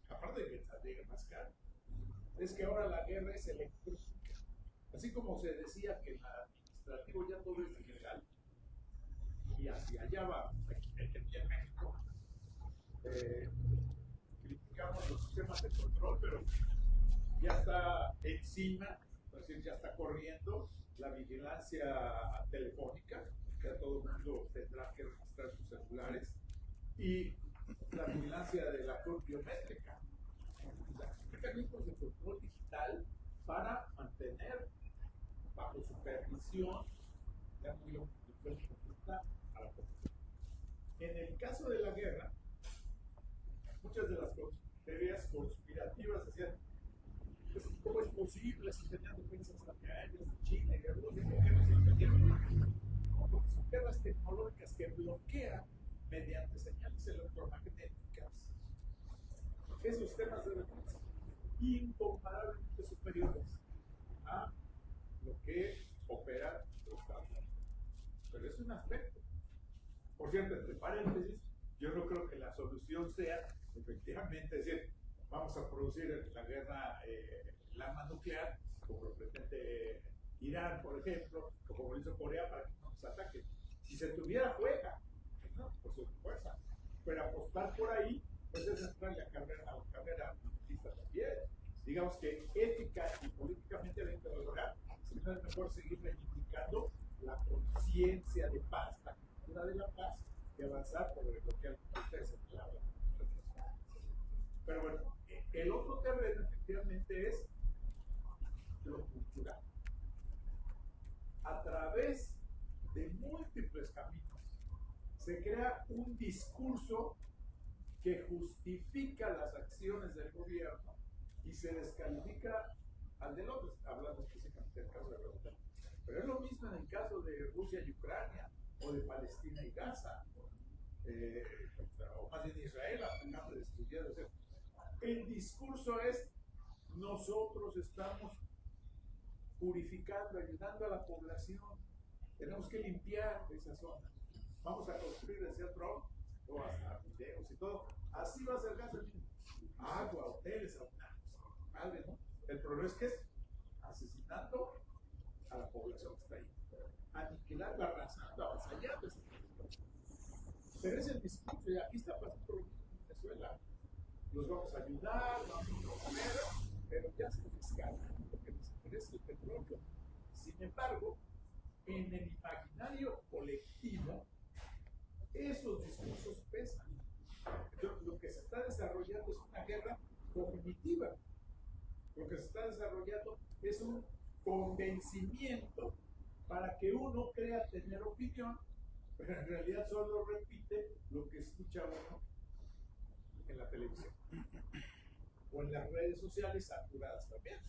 S6: Aparte de que saldría más caro, es que ahora la guerra es electrónica. Así como se decía que en el administrativo ya todo es digital, y hacia allá va, aquí en México, criticamos los sistemas de control, pero ya está encima, es decir, ya está corriendo la vigilancia telefónica, ya todo el mundo tendrá que registrar sus celulares, y la vigilancia de la cruz biométrica, mecanismos de control digital para mantener bajo supervisión la a la población. En el caso de la guerra, muchas de las teorías conspirativas decían, pues, ¿cómo es posible si tenían defensas aéreas de China y de Rusia? ¿Por qué no se entendieron? Porque son guerras tecnológicas que bloquean mediante señales electromagnéticas esos temas de defensa incomparablemente superiores a lo que opera los Estados Unidos. Pero es un aspecto. Por cierto, entre paréntesis, yo no creo que la solución sea efectivamente decir, vamos a producir la guerra, el arma nuclear, como lo pretende Irán, por ejemplo, o como lo hizo Corea para que no nos ataquen. Si se tuviera, juega, ¿no? Por su fuerza. Pero apostar por ahí, pues es entrar a la carrera militarista también. Digamos que ética y políticamente dentro de lograr, si no es mejor seguir reivindicando la conciencia de paz, la cultura de la paz, y avanzar por lo que ustedes señalaban. Pero bueno, el otro terreno efectivamente es lo cultural. A través de múltiples caminos se crea un discurso que justifica las acciones del gobierno y se descalifica al del otro, hablando específicamente del caso de Venezuela. Pero es lo mismo en el caso de Rusia y Ucrania, o de Palestina y Gaza, o más bien Israel, aplicando destruyendo. O sea, el discurso es: nosotros estamos purificando, ayudando a la población, tenemos que limpiar esa zona, vamos a construir, decía Trump, o hasta videos y todo, así va a ser Gaza, agua, hoteles, madre, ¿no? El problema es que es asesinando a la población que está ahí, aniquilando, arrasando, avasallando. Pero es el discurso, y aquí está pasando lo mismo en Venezuela. Los vamos a ayudar, vamos a comer, pero ya se descargan porque les interesa el petróleo. Sin embargo, en el imaginario colectivo, esos discursos pesan. Entonces, lo que se está desarrollando es una guerra cognitiva. Lo que se está desarrollando es un convencimiento para que uno crea tener opinión, pero en realidad solo repite lo que escucha uno en la televisión o en las redes sociales saturadas también.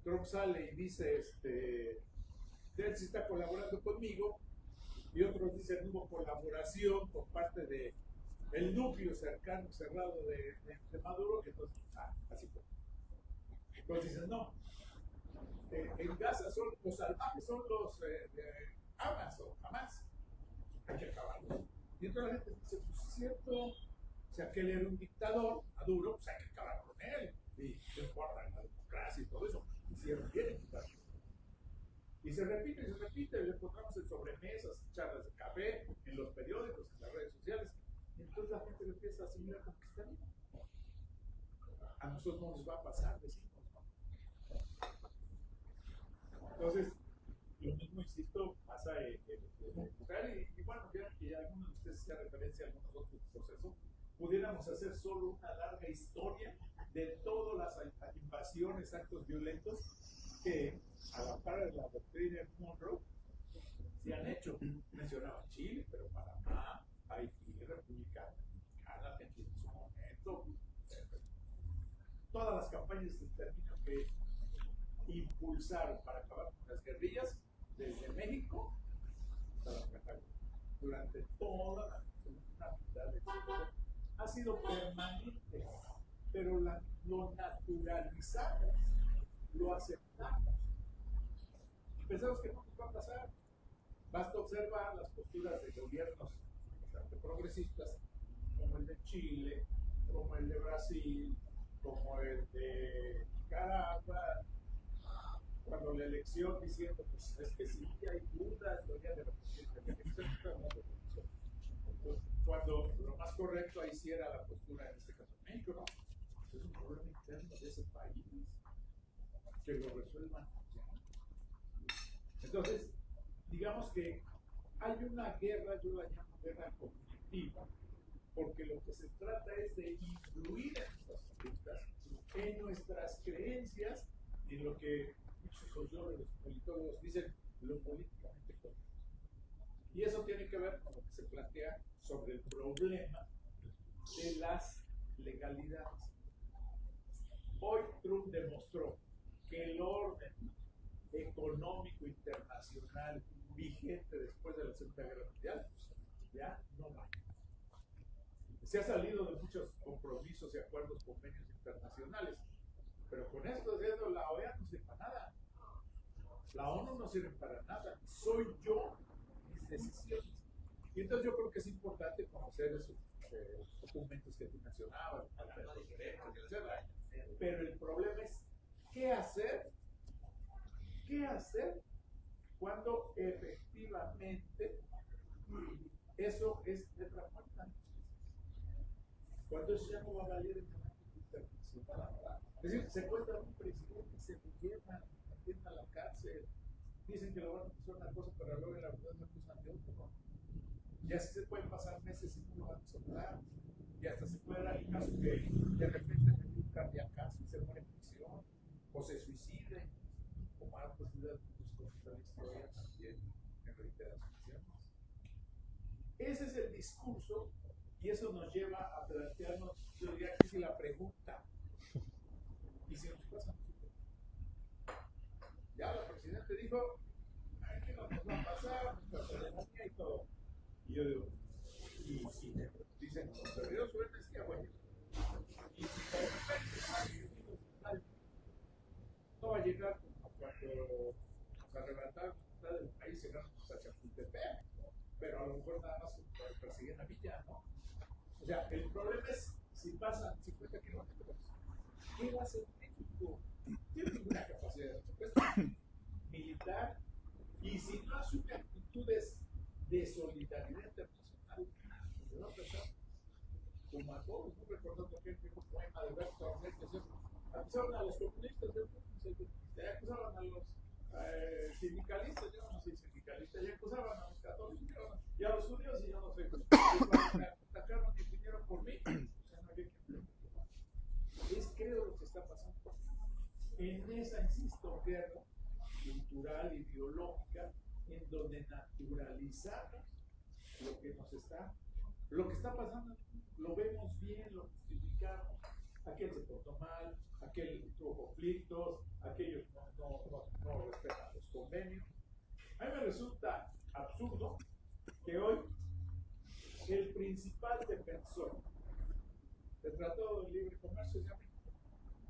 S6: Trump sale y dice, él sí está colaborando conmigo, y otros dicen hubo colaboración por parte de el núcleo cercano, cerrado de Maduro, entonces, así fue. Entonces dicen, no, en Gaza son los salvajes, son los Hamas o Hamas, hay que acabarlos. Y entonces la gente dice, pues es cierto, o sea, que él era un dictador, Maduro, pues hay que acabar con él, y importa la democracia y todo eso, hicieron bien. Y se repite, y lo encontramos en sobremesas, charlas de café, en los periódicos, en las redes sociales. Y entonces la gente lo empieza a asimilar como que está bien. A nosotros no nos va a pasar, decimos, ¿no? Entonces, lo mismo, insisto, pasa en Israel. Y bueno, ya que algunos de ustedes hacían referencia a algunos otros procesos, pudiéramos hacer solo una larga historia de todas las invasiones, actos violentos que, a la par de la doctrina de Monroe, se han hecho. Mencionaba Chile, pero Panamá, Haití, República Dominicana, Argentina en su momento, todas las campañas de exterminio que impulsaron para acabar con las guerrillas, desde México hasta la Patagonia, durante toda la mitad del siglo, ha sido permanente, pero lo naturalizamos, lo aceptamos. Pensamos que no nos va a pasar. Basta observar las posturas de gobiernos bastante progresistas, como el de Chile, como el de Brasil, como el de Nicaragua, cuando la elección diciendo, pues es que sí hay dudas, teoría de la presidencia, cuando lo más correcto ahí sí era la postura, en este caso México, ¿no? Es un problema interno de ese país, que lo resuelvan ya. Entonces, digamos que hay una guerra, yo la llamo guerra cognitiva, porque lo que se trata es de influir en nuestras conductas, en nuestras creencias, y en lo que muchos sociólogos, politólogos dicen, lo políticamente correcto. Y eso tiene que ver con lo que se plantea sobre el problema de las legalidades. Hoy Trump demostró que el orden económico internacional vigente después de la Segunda Guerra Mundial ya no va. Se ha salido de muchos compromisos y acuerdos, convenios internacionales, pero con esto diciendo, la OEA no sirve para nada, la ONU no sirve para nada, soy yo, mis decisiones. Y entonces yo creo que es importante conocer esos documentos que tú mencionabas, los derechos, etc. Pero el problema es ¿qué hacer cuando efectivamente eso es letra muerta? Cuando eso ya no va a valer en el ámbito internacional. Es decir, secuestran a un presidente, se lo llevan, lo meten a la cárcel, dicen que lo van a hacer una cosa, pero luego en la verdad no acusan de otro. Y así se pueden pasar meses y no lo van a soltar. Y hasta se puede dar el caso que de repente le dio un cardiacazo y se muere en prisión, o se suicide, como ha posibilidad de muchas cosas de la historia también en reiteradas ocasiones. Ese es el discurso, y eso nos lleva a plantearnos, yo diría que si la pregunta, ¿y si nos pasa? Ya la presidenta dijo, ¿qué nos va a pasar? Nuestra soberanía y todo. Y yo digo, y si dicen, con perdió su energía, bueno, y si no va a llegar como cuando nos arrebataron la mitad del país y llegamos a Chapultepec, pero a lo mejor nada más persiguen a Villa, ¿no? O sea, el problema es si pasan 50 kilómetros, ¿qué va a hacer México? Tiene ninguna capacidad de respuesta militar, y si no asume actitudes de solidaridad internacional, pues va a empezar como a todos, no recordando que un poema de Bertolt Brecht que decía, acusaban a los comunistas, acusaban a los sindicalistas, yo no soy sindicalista, y acusaban a los católicos y a los judíos, y yo no sé, me atacaron y vinieron por mí, o sea, no había que es creo lo que está pasando en esa, insisto, guerra cultural, ideológica, en donde naturalizamos lo que está pasando, lo vemos bien, lo justificamos, aquel se portó mal, aquel tuvo conflictos, aquellos no respetan los convenios. A mí me resulta absurdo que hoy el principal defensor del Tratado de Libre Comercio es México.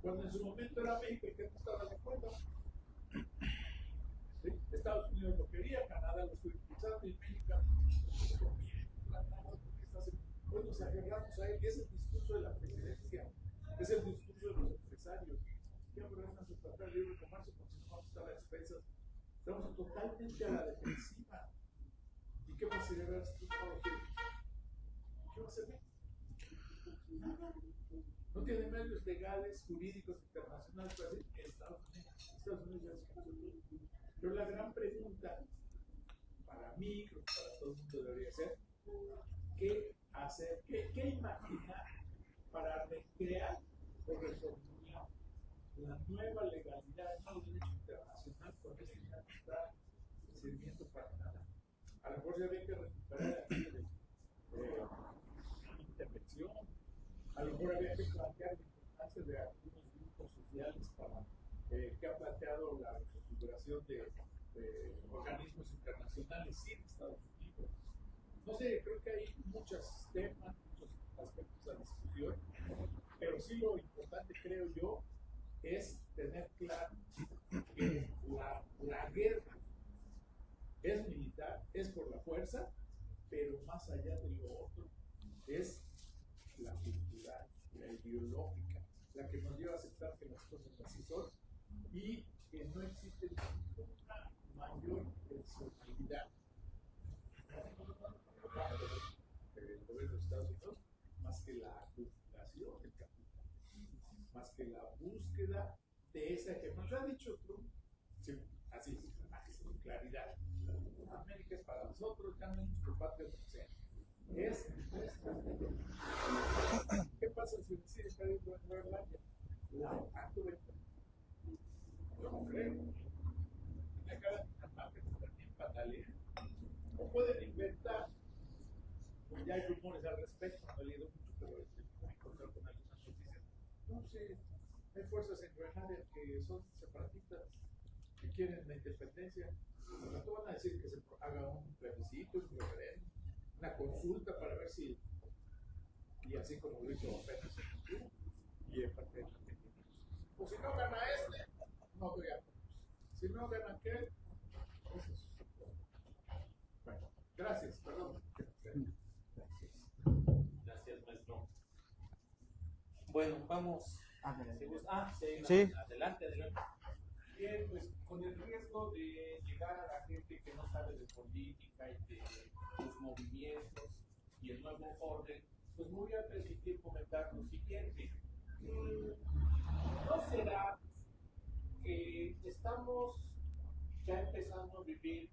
S6: Cuando en su momento era México el que no estaba de acuerdo. ¿Sí? Estados Unidos lo quería, Canadá lo estuvo impulsando y México hoy nos agarramos a él, que es el discurso de la presidencia, es el discurso de los empresarios. ¿Qué abrazan su tratado de libre comercio? Porque si no vamos a estar a expensas. Estamos totalmente a la defensiva. ¿Y qué va a celebrar este Estado? ¿Qué va a hacer? No tiene medios legales, jurídicos, internacionales para decir Estados Unidos ya se puso. Pero la gran pregunta, para mí, creo que para todo el mundo debería ser, ¿qué hacer? ¿Qué imaginar para recrear o reformular la nueva legalidad, el nuevo derecho internacional, porque este ya no está sirviendo para nada? A lo mejor ya había que recuperar aquí intervención, a lo mejor había que plantear la importancia de algunos grupos sociales para que ha planteado la reconfiguración de organismos internacionales sin Estados Unidos. No sé, creo que hay muchos temas, muchos aspectos a discusión, pero sí lo importante, creo yo, es tener claro que la guerra es militar, es por la fuerza, pero más allá de lo otro, es la cultural, la ideológica, la que nos lleva a aceptar que las cosas así son y que no existe ninguna mayor personalidad del gobierno de Estados Unidos más que la acumulación del capital, más que la búsqueda de esa que nos ha dicho Trump, sí, así, con claridad. América es para nosotros, cambien nuestro patria donde sea. ¿Qué pasa si decide estar en Groenlandia? La venta. Yo no creo. La cara de que también patalean. O pueden inventar, pues ya hay rumores al respecto, no he leído mucho, pero me he encontrado con algunas noticias. Entonces, hay fuerzas en Groenlandia que son separatistas, que quieren la independencia. Al rato van a decir que se haga un plebiscito, un referéndum, una consulta para ver si, y así como lo hizo apenas y en parte de Argentina. Pues si no gana este, no doy a todos. Si no gana aquel, eso es. Bueno, gracias, perdón.
S4: Gracias, maestro. Bueno, vamos.
S1: Sí.
S4: Adelante. Bien, pues con el riesgo de llegar a la gente que no sabe de política y de los movimientos y el nuevo orden, pues me voy a permitir comentar lo siguiente. ¿No será que estamos ya empezando a vivir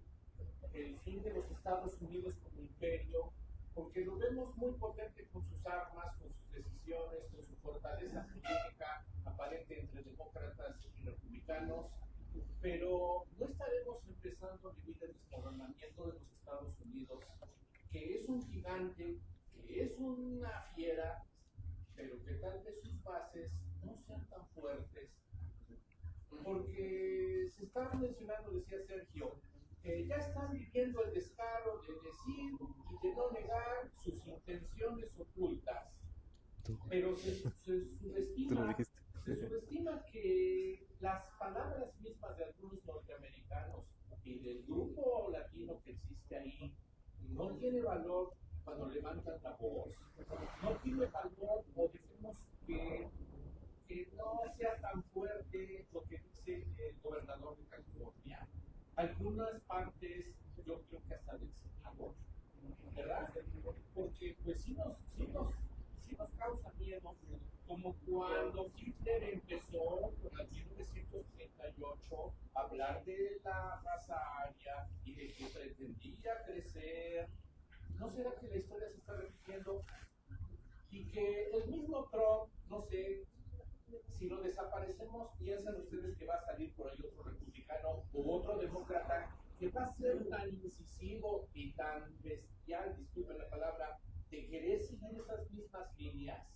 S4: el fin de los Estados Unidos como imperio? Porque lo vemos muy potente con sus armas, con sus decisiones, con su fortaleza política aparente entre demócratas y republicanos, pero no estaremos empezando a vivir el desmoronamiento de los Estados Unidos, que es un gigante, que es una fiera, pero que tal vez sus bases no sean tan fuertes, porque se estaba mencionando, decía Sergio, ya están viviendo el descaro de decir y de no negar sus intenciones ocultas, pero se subestima que las palabras mismas de algunos norteamericanos y del grupo latino que existe ahí no tiene valor cuando levantan la voz, no tiene valor o decimos que no sea tan fuerte lo que dice el gobernador de California. Algunas partes, yo creo que hasta del Senado, ¿verdad? Porque pues sí nos causa miedo, como cuando Hitler empezó en 1938 a hablar de la raza aria y de que pretendía crecer. ¿No será que la historia se está repitiendo? Y que el mismo Trump, no sé, si lo desaparecemos, piensan ustedes que va a salir por ahí otro republicano u otro demócrata que va a ser tan incisivo y tan bestial, disculpen la palabra, de querer seguir esas mismas líneas,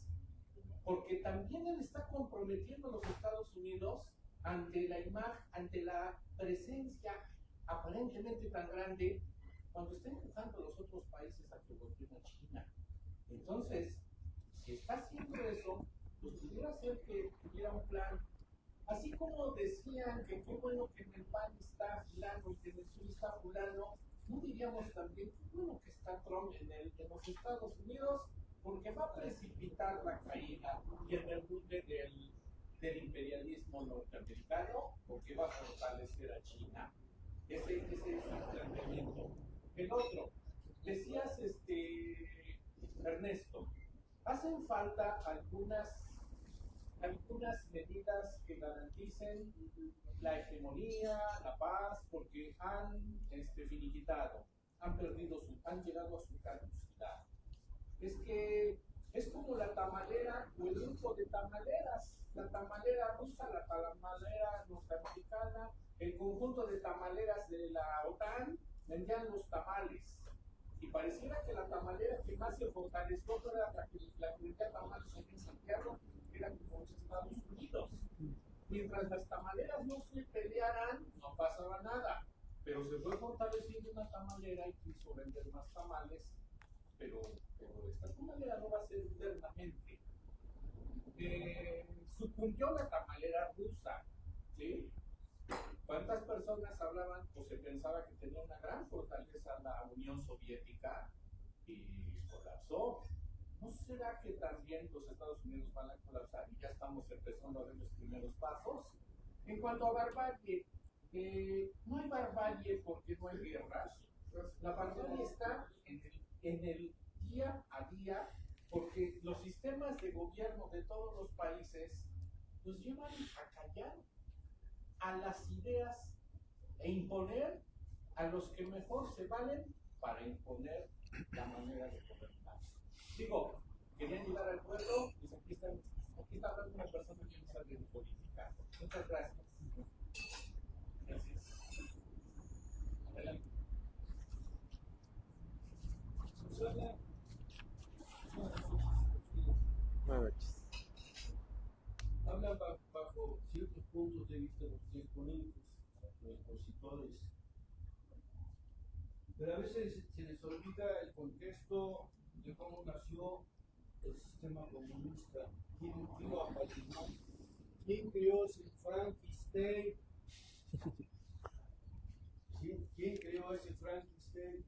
S4: porque también él está comprometiendo a los Estados Unidos ante la imagen, ante la presencia aparentemente tan grande
S7: cuando está empujando a los otros países a que volteen a China. Entonces, si está haciendo eso, pues pudiera ser que tuviera un plan. Así como decían que qué bueno que en el PAN está fulano y que en el sur está fulano, no diríamos también qué bueno que está Trump en los Estados Unidos, porque va a precipitar la caída y el repunte del imperialismo norteamericano, porque va a fortalecer a China. Ese es el planteamiento. El otro, decías, Ernesto, hacen falta algunas medidas que garanticen la hegemonía, la paz, porque han finiquitado, han llegado a su caducidad. Es que es como la tamalera o el grupo de tamaleras, la tamalera rusa, la tamalera norteamericana, el conjunto de tamaleras de la OTAN vendían los tamales. Y pareciera que la tamalera que más se fortaleció era la que vendía tamales en Santiago, que era como los Estados Unidos. Mientras las tamaleras no se pelearan, no pasaba nada. Pero se fue fortaleciendo una tamalera y quiso vender más tamales, pero esta tamalera no va a ser eternamente. Sucumbió la tamalera rusa, ¿sí? ¿Cuántas personas hablaban o se pensaba que tenía una gran fortaleza la Unión Soviética y colapsó? ¿No será que también los Estados Unidos van a colapsar y ya estamos empezando a ver los primeros pasos? En cuanto a barbarie, no hay barbarie porque no hay guerras. La barbarie está en el día a día porque los sistemas de gobierno de todos los países nos llevan a callar a las ideas e imponer a los que mejor se valen para imponer la manera de gobernar. Digo, querían llegar al pueblo, pues aquí está hablando una persona que no sabe de política. Muchas gracias. Gracias. Adelante. Susana.
S1: Buenas noches.
S8: Habla bajo ciertos puntos de vista de los exponentes, los expositores, pero a veces se les olvida el contexto de cómo nació el sistema comunista, quién lo apadrinó, quién creó ese Frankenstein, quién creó ese Frankenstein.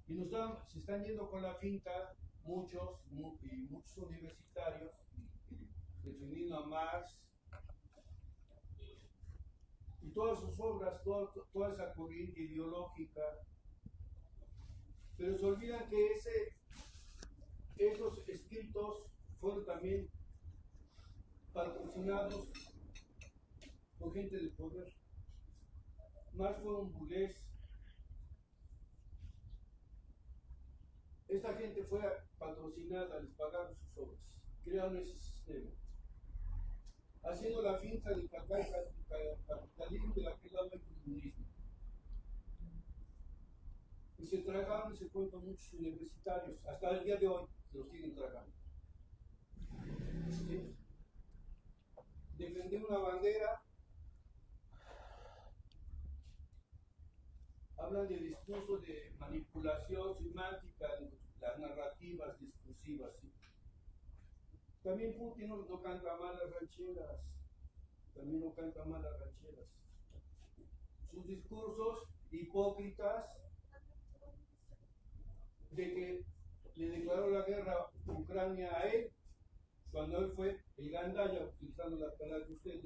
S8: Y se están yendo con la finta muchos universitarios defendiendo a Marx y todas sus obras, toda esa corriente ideológica, pero se olvidan que esos escritos fueron también patrocinados por gente de poder. Marx fue un burgués. Esta gente fue patrocinada, les pagaron sus obras, crearon ese sistema, haciendo la finta del capitalismo de la que lado el comunismo. Y se tragaron ese cuento muchos universitarios, hasta el día de hoy se los siguen tragando. ¿Sí? Defender una bandera, hablan de discursos de manipulación semántica, de las narrativas discursivas. ¿Sí? También Putin no canta mal las rancheras, Sus discursos hipócritas de que le declaró la guerra a Ucrania a él, cuando él fue el gandaya, utilizando las palabras de ustedes,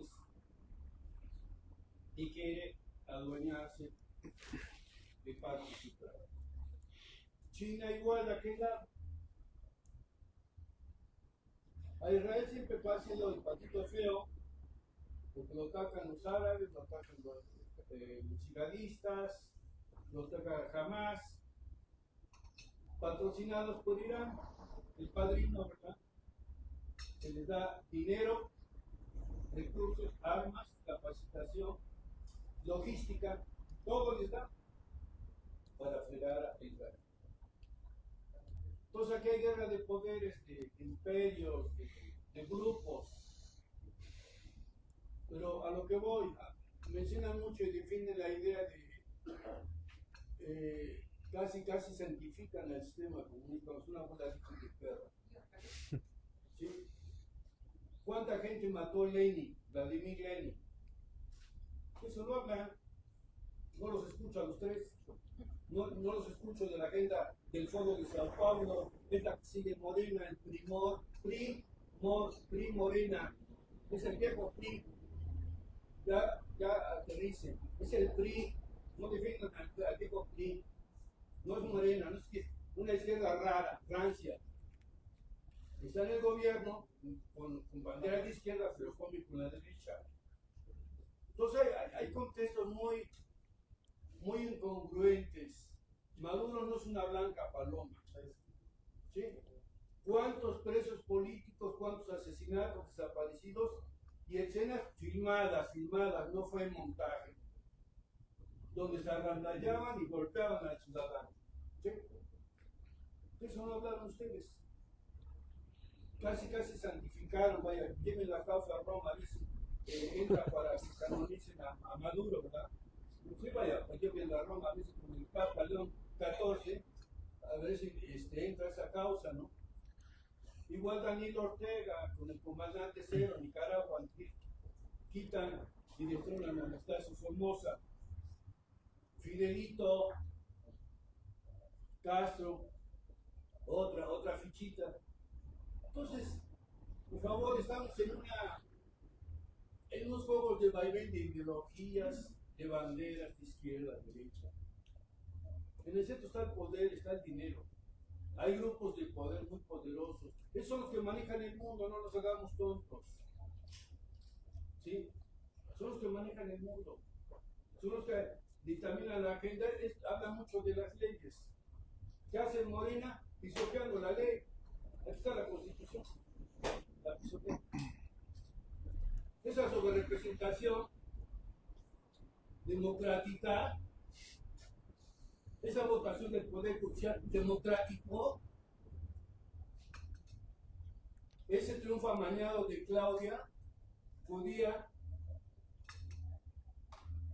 S8: y quiere adueñarse de partes ucranianas. China igual a aquel lado. A Israel siempre va haciendo el patito feo, porque lo atacan los árabes, lo atacan los yihadistas, lo atacan Hamas, patrocinados por Irán, el padrino, ¿verdad? Que les da dinero, recursos, armas, capacitación, logística, todo les da para fregar a Israel. Entonces aquí hay guerra de poderes, de imperios, de grupos. Pero a lo que voy, mencionan mucho y defienden la idea de casi santifican el sistema comunista, es una bola de perro. ¿Sí? ¿Cuánta gente mató Lenin, Vladimir Lenin? Eso no hablan, no los escucho a los tres, no los escucho de la agenda del Foro de Sao Paulo, esta que sigue Morena, el PRI Morena, es el viejo PRI, ya aterricen, es el PRI, no defiendan al viejo PRI, no es Morena, no es que una izquierda rara, rancia, está en el gobierno con bandera de izquierda, pero come con la derecha. Entonces hay contextos muy incongruentes. Maduro no es una blanca paloma. ¿Sí? ¿Cuántos presos políticos, cuántos asesinatos, desaparecidos y escenas filmadas, no fue montaje, donde se agandallaban y golpeaban al ciudadano? ¿Sí? ¿De eso no hablaron ustedes? Casi santificaron, vaya, lleven la causa a Roma, dicen, entra para que canonicen a Maduro, ¿verdad? Sí, vaya, pues lleven la Roma, a veces con el Papa León XIV, a ver si entra esa causa, ¿no? Igual Daniel Ortega, con el comandante Cero, Nicaragua, quitan y destronan a Anastasio Somoza, Fidelito, Castro, otra fichita. Entonces, por favor, estamos en unos juegos de vaivén de ideologías, de banderas, de izquierda, de derecha. En el centro está el poder, está el dinero. Hay grupos de poder muy poderosos. Esos son los que manejan el mundo, no nos hagamos tontos. ¿Sí? Son los que manejan el mundo. Son los que dictaminan la agenda. Habla mucho de las leyes. ¿Qué hace Morena? Pisoteando la ley. Aquí está la Constitución. La pisotea. Esa sobrerepresentación democrática, esa votación del Poder Judicial democrático, ese triunfo amañado de Claudia, judía,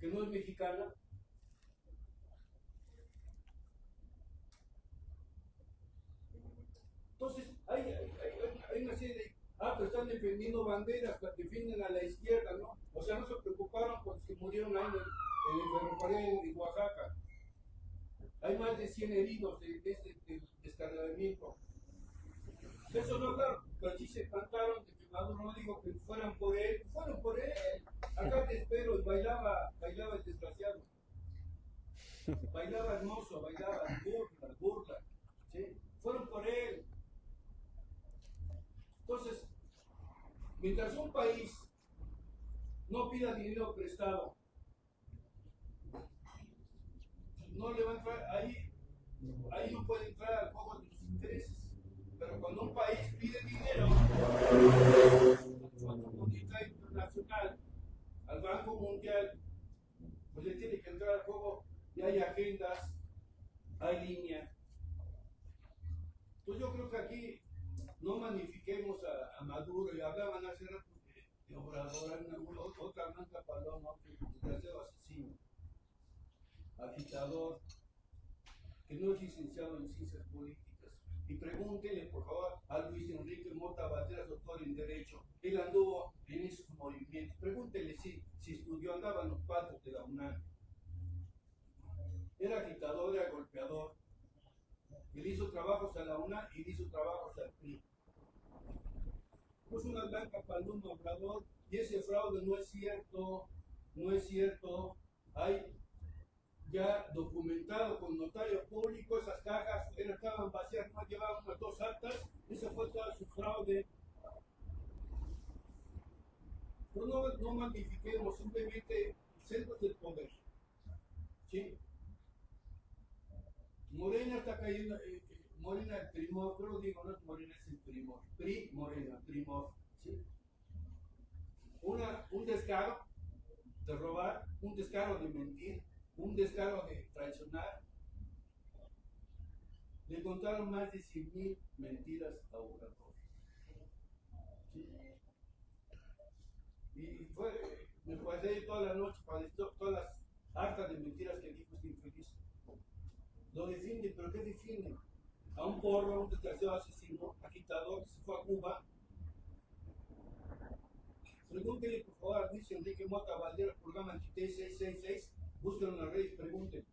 S8: que no es mexicana, entonces hay una serie de... pero están defendiendo banderas, defienden a la izquierda, ¿no? O sea, no se preocuparon cuando se murieron ahí en el ferrocarril de Oaxaca. Hay más de 100 heridos de este descarrilamiento. Eso no, claro, pero sí se espantaron de que Maduro no dijo que fueran por él. Fueron por él. Acá te espero, y bailaba el desgraciado. Bailaba hermoso, bailaba burla. ¿Sí? Fueron por él. Entonces, mientras un país no pida dinero prestado, no le va a entrar, ahí no puede entrar al juego de los intereses. Pero cuando un país pide dinero al Fondo Monetario Internacional, al Banco Mundial, pues le tiene que entrar al juego y hay agendas, hay líneas. Pues yo creo que aquí no magnifiquemos a Maduro, y hablaban hace rato de Obrador, otra blanca paloma, otro desgraciado asesino, agitador, que no es licenciado en ciencias políticas. Y pregúntenle, por favor, a Luis Enrique Mota Valderas, doctor en Derecho. Él anduvo en esos movimientos. Pregúntenle si estudió, andaba en los patos de la UNAM. Era agitador, era golpeador. Él hizo trabajos a la UNAM y hizo trabajos al PRI. Pues una blanca paloma, Obrador, y ese fraude no es cierto, no es cierto. Hay ya documentado con notario público, esas cajas estaban vacías, no llevaban unas 2 actas, ese fue todo su fraude. Pero no magnifiquemos, simplemente centros del poder. ¿Sí? Morena está cayendo, Morena el primor, pero lo digo, no es Morena, es el primor. PRI, Morena, primor. ¿Sí? Un descaro de robar, un descaro de mentir, un descaro de traicionar. Le contaron más de 100,000 mentiras a Obrador. ¿Sí? Y me pasé toda la noche para decir todas las hartas de mentiras que dijo este infeliz. Lo define, pero ¿qué define? A un porro, a un desgraciado asesino, agitador, que se fue a Cuba. Pregúntele, por favor, a Luis Enrique Mota Valdera, programa Antité 666, busquen en las redes, pregunten.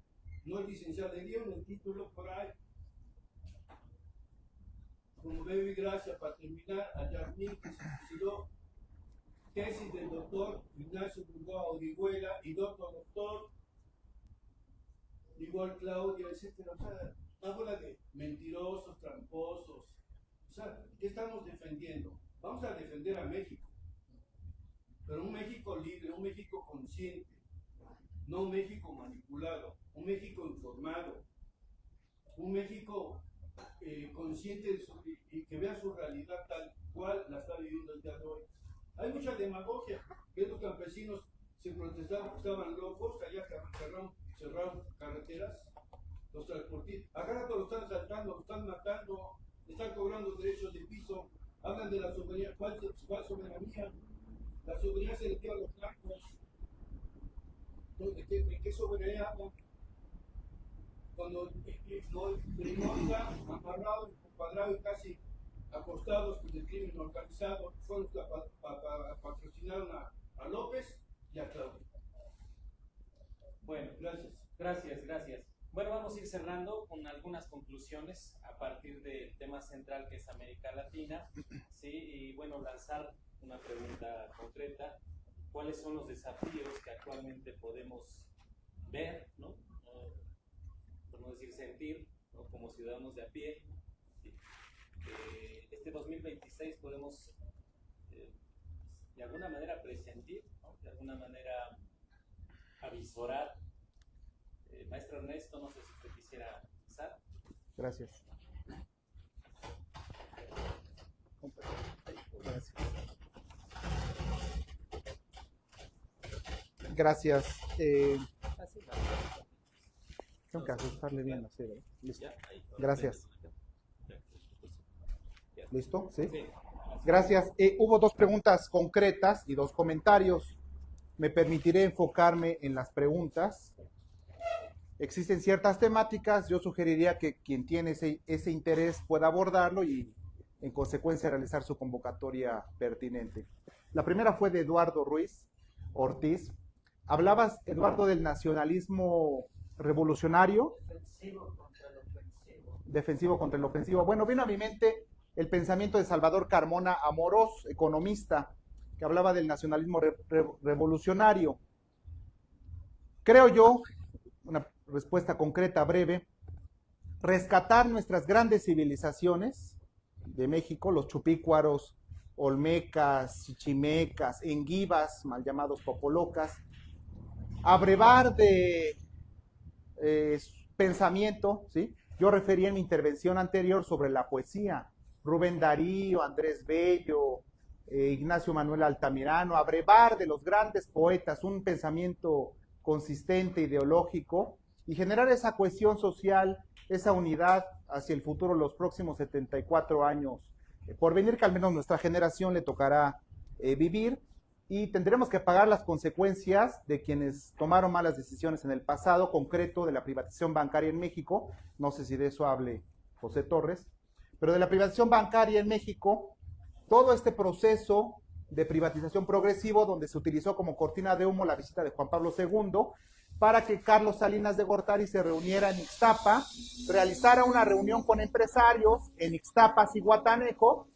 S8: No es licenciado, le dieron el título por ahí. Como bebé y gracia, para terminar, a Yasmín, que se suicidó, tesis del doctor Ignacio Burgoa Orihuela y doctor, igual Claudia, etcétera. O sea, habla de mentirosos, tramposos. O sea, ¿qué estamos defendiendo? Vamos a defender a México, pero un México libre, un México consciente, no un México manipulado, un México informado, un México consciente de y que vea su realidad tal cual la está viviendo el día de hoy. Hay mucha demagogia, que los campesinos se protestaron porque estaban locos, allá cerraron carreteras, los transportistas, acá todos lo están asaltando, lo están matando, están cobrando derechos de piso, hablan de la soberanía, ¿cuál soberanía? La soberanía se le queda a los blancos. ¿De qué soberanía hablan? Cuando está amarrado, encuadrado y casi acostados con el crimen organizado, fueron los que patrocinaron a López y a Claudia.
S4: Bueno, gracias. Bueno, vamos a ir cerrando con algunas conclusiones a partir del tema central que es América Latina, ¿sí? Y bueno, lanzar una pregunta concreta. ¿Cuáles son los desafíos que actualmente podemos ver, ¿no? Por no decir sentir, ¿no? Como ciudadanos de a pie? ¿Sí? Este 2026 podemos de alguna manera presentir, ¿no? De alguna manera avisorar. Maestro Ernesto, no sé si usted quisiera empezar.
S3: Gracias. Gracias. Tengo que ajustarle bien así, ¿verdad? Listo. Gracias. ¿Listo? ¿Sí? Gracias. Hubo dos preguntas concretas y dos comentarios. Me permitiré enfocarme en las preguntas. Existen ciertas temáticas, yo sugeriría que quien tiene ese interés pueda abordarlo y en consecuencia realizar su convocatoria pertinente. La primera fue de Eduardo Ruiz Ortiz. Hablabas, Eduardo, del nacionalismo revolucionario. Defensivo contra el ofensivo. Bueno, vino a mi mente el pensamiento de Salvador Carmona Amorós, economista, que hablaba del nacionalismo revolucionario. Creo yo, una respuesta concreta, breve, rescatar nuestras grandes civilizaciones de México, los chupícuaros, olmecas, chichimecas, enguivas, mal llamados popolocas, abrevar de pensamiento, ¿sí? Yo referí en mi intervención anterior sobre la poesía, Rubén Darío, Andrés Bello, Ignacio Manuel Altamirano, abrevar de los grandes poetas un pensamiento consistente, ideológico, y generar esa cohesión social, esa unidad hacia el futuro, los próximos 74 años por venir, que al menos nuestra generación le tocará vivir, y tendremos que pagar las consecuencias de quienes tomaron malas decisiones en el pasado, concreto de la privatización bancaria en México. No sé si de eso hable José Torres, pero de la privatización bancaria en México, todo este proceso de privatización progresivo donde se utilizó como cortina de humo la visita de Juan Pablo II para que Carlos Salinas de Gortari se reuniera en Ixtapa, realizara una reunión con empresarios en Ixtapa, Zihuatanejo,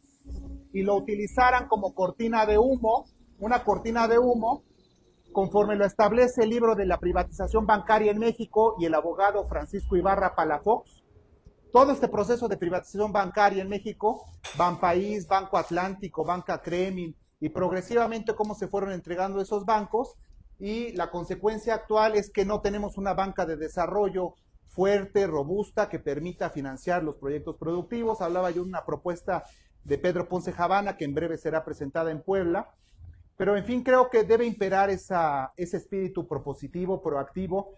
S3: y lo utilizaran como cortina de humo, una cortina de humo, conforme lo establece el libro de la privatización bancaria en México y el abogado Francisco Ibarra Palafox. Todo este proceso de privatización bancaria en México, Banpaís, Banco Atlántico, Banca Cremin, y progresivamente cómo se fueron entregando esos bancos, y la consecuencia actual es que no tenemos una banca de desarrollo fuerte, robusta, que permita financiar los proyectos productivos. Hablaba yo de una propuesta de Pedro Ponce Javana, que en breve será presentada en Puebla, pero en fin, creo que debe imperar ese espíritu propositivo, proactivo,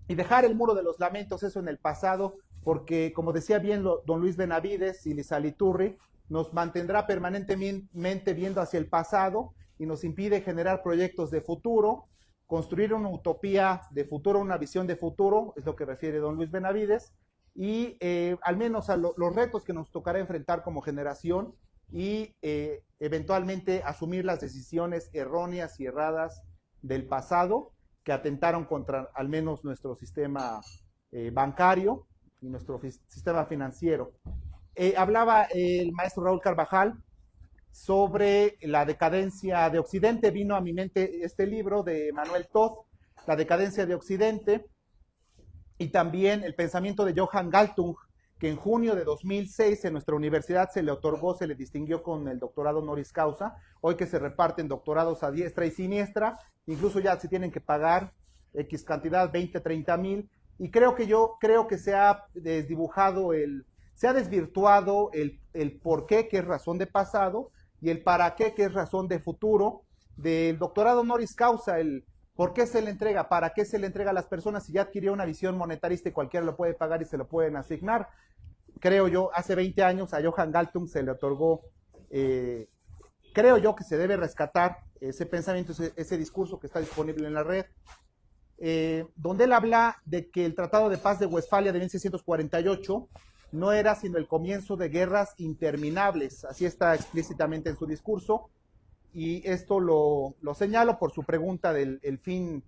S3: y dejar el muro de los lamentos, eso en el pasado, porque como decía bien don Luis Benavides y Lizaliturri, nos mantendrá permanentemente viendo hacia el pasado y nos impide generar proyectos de futuro construir una utopía de futuro, una visión de futuro, es lo que refiere don Luis Benavides, y al menos a los retos que nos tocará enfrentar como generación y eventualmente asumir las decisiones erróneas y erradas del pasado que atentaron contra al menos nuestro sistema bancario y nuestro sistema financiero. Hablaba el maestro Raúl Carvajal sobre la decadencia de Occidente. Vino a mi mente este libro de Manuel Todd, La decadencia de Occidente, y también el pensamiento de Johann Galtung, que en junio de 2006 en nuestra universidad se le otorgó, se le distinguió con el doctorado honoris causa, hoy que se reparten doctorados a diestra y siniestra, incluso ya se tienen que pagar X cantidad, 20, 30 mil, y creo que se ha desdibujado se ha desvirtuado el por qué, que es razón de pasado, y el para qué, que es razón de futuro, del doctorado honoris causa, el por qué se le entrega, para qué se le entrega a las personas si ya adquirió una visión monetarista y cualquiera lo puede pagar y se lo pueden asignar. Creo yo, hace 20 años a Johann Galtung se le otorgó, creo yo que se debe rescatar ese pensamiento, ese discurso que está disponible en la red, donde él habla de que el Tratado de Paz de Westfalia de 1648 no era sino el comienzo de guerras interminables, así está explícitamente en su discurso, y esto lo señalo por su pregunta del el fin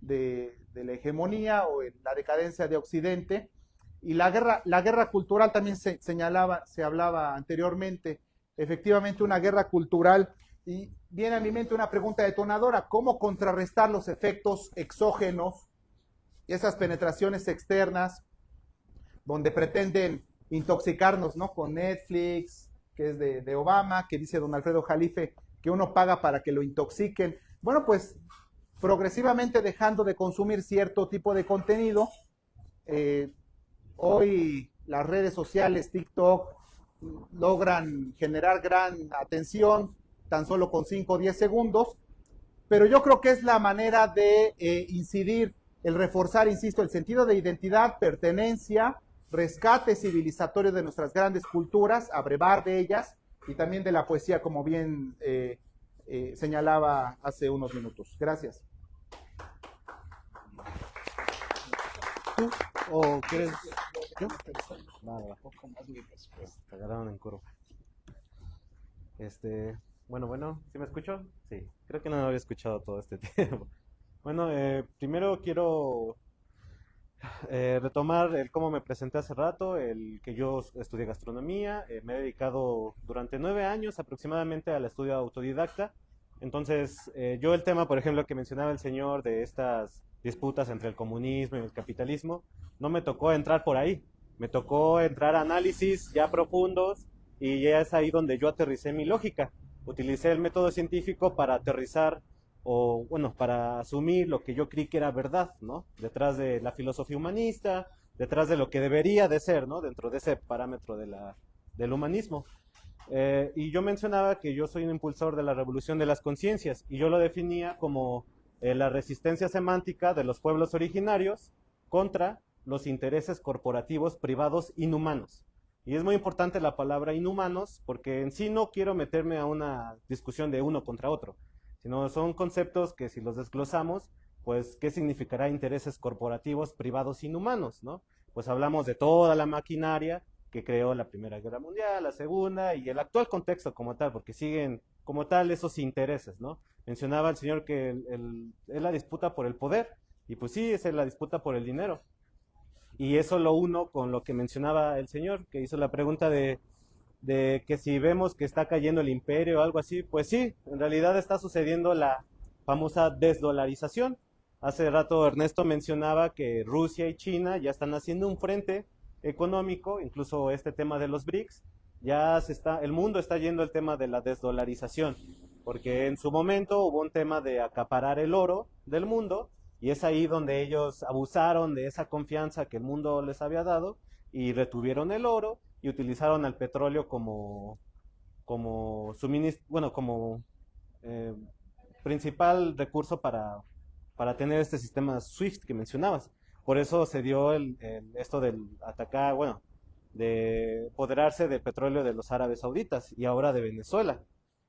S3: de la hegemonía o la decadencia de Occidente, y la guerra cultural también se hablaba anteriormente, efectivamente una guerra cultural, y viene a mi mente una pregunta detonadora: ¿cómo contrarrestar los efectos exógenos y esas penetraciones externas donde pretenden intoxicarnos, ¿no? Con Netflix, que es de Obama, que dice don Alfredo Jalife que uno paga para que lo intoxiquen? Bueno, pues progresivamente dejando de consumir cierto tipo de contenido. Hoy las redes sociales, TikTok, logran generar gran atención tan solo con 5 o 10 segundos, pero yo creo que es la manera de incidir, el reforzar, insisto, el sentido de identidad, pertenencia, rescate civilizatorio de nuestras grandes culturas, abrevar de ellas, y también de la poesía, como bien señalaba hace unos minutos. Gracias.
S1: ¿Tú o quieres? ¿Yo? Nada, te agarraron en curva. Bueno, ¿sí me escucho? Sí, creo que no me había escuchado todo este tiempo. Bueno, primero quiero retomar el cómo me presenté hace rato, el que yo estudié gastronomía, me he dedicado durante 9 años aproximadamente al estudio autodidacta. Entonces, yo el tema, por ejemplo, que mencionaba el señor de estas disputas entre el comunismo y el capitalismo, no me tocó entrar por ahí, me tocó entrar a análisis ya profundos, y ya es ahí donde yo aterricé mi lógica. Utilicé el método científico para aterrizar, o bueno, para asumir lo que yo creí que era verdad, ¿no? Detrás de la filosofía humanista, detrás de lo que debería de ser, ¿no? Dentro de ese parámetro del humanismo. Y yo mencionaba que yo soy un impulsor de la revolución de las conciencias, y yo lo definía como la resistencia semántica de los pueblos originarios contra los intereses corporativos privados inhumanos. Y es muy importante la palabra inhumanos, porque en sí no quiero meterme a una discusión de uno contra otro, sino son conceptos que si los desglosamos, pues ¿qué significará intereses corporativos privados inhumanos, ¿no? Pues hablamos de toda la maquinaria que creó la Primera Guerra Mundial, la Segunda y el actual contexto como tal, porque siguen como tal esos intereses, ¿no? Mencionaba el señor que es la disputa por el poder, y pues sí, es la disputa por el dinero. Y eso lo uno con lo que mencionaba el señor, que hizo la pregunta de que si vemos que está cayendo el imperio o algo así, pues sí, en realidad está sucediendo la famosa desdolarización. Hace rato Ernesto mencionaba que Rusia y China ya están haciendo un frente económico, incluso este tema de los BRICS, el mundo está yendo al tema de la desdolarización, porque en su momento hubo un tema de acaparar el oro del mundo, y es ahí donde ellos abusaron de esa confianza que el mundo les había dado y retuvieron el oro y utilizaron al petróleo como suministro, bueno, como principal recurso para tener este sistema SWIFT que mencionabas. Por eso se dio esto del atacar, bueno, de apoderarse del petróleo de los árabes sauditas y ahora de Venezuela.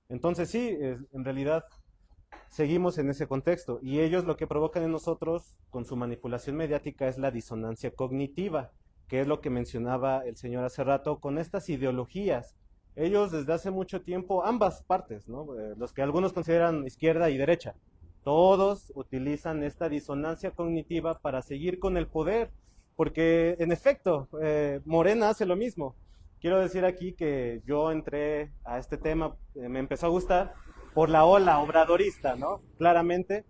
S1: Entonces sí, en realidad seguimos en ese contexto. Y ellos lo que provocan en nosotros, con su manipulación mediática, es la disonancia cognitiva, que es lo que mencionaba el señor hace rato, con estas ideologías. Ellos desde hace mucho tiempo, ambas partes, ¿no? Los que algunos consideran izquierda y derecha, todos utilizan esta disonancia cognitiva para seguir con el poder, porque en efecto, Morena hace lo mismo. Quiero decir aquí que yo entré a este tema, me empezó a gustar por la ola obradorista, ¿no? Claramente,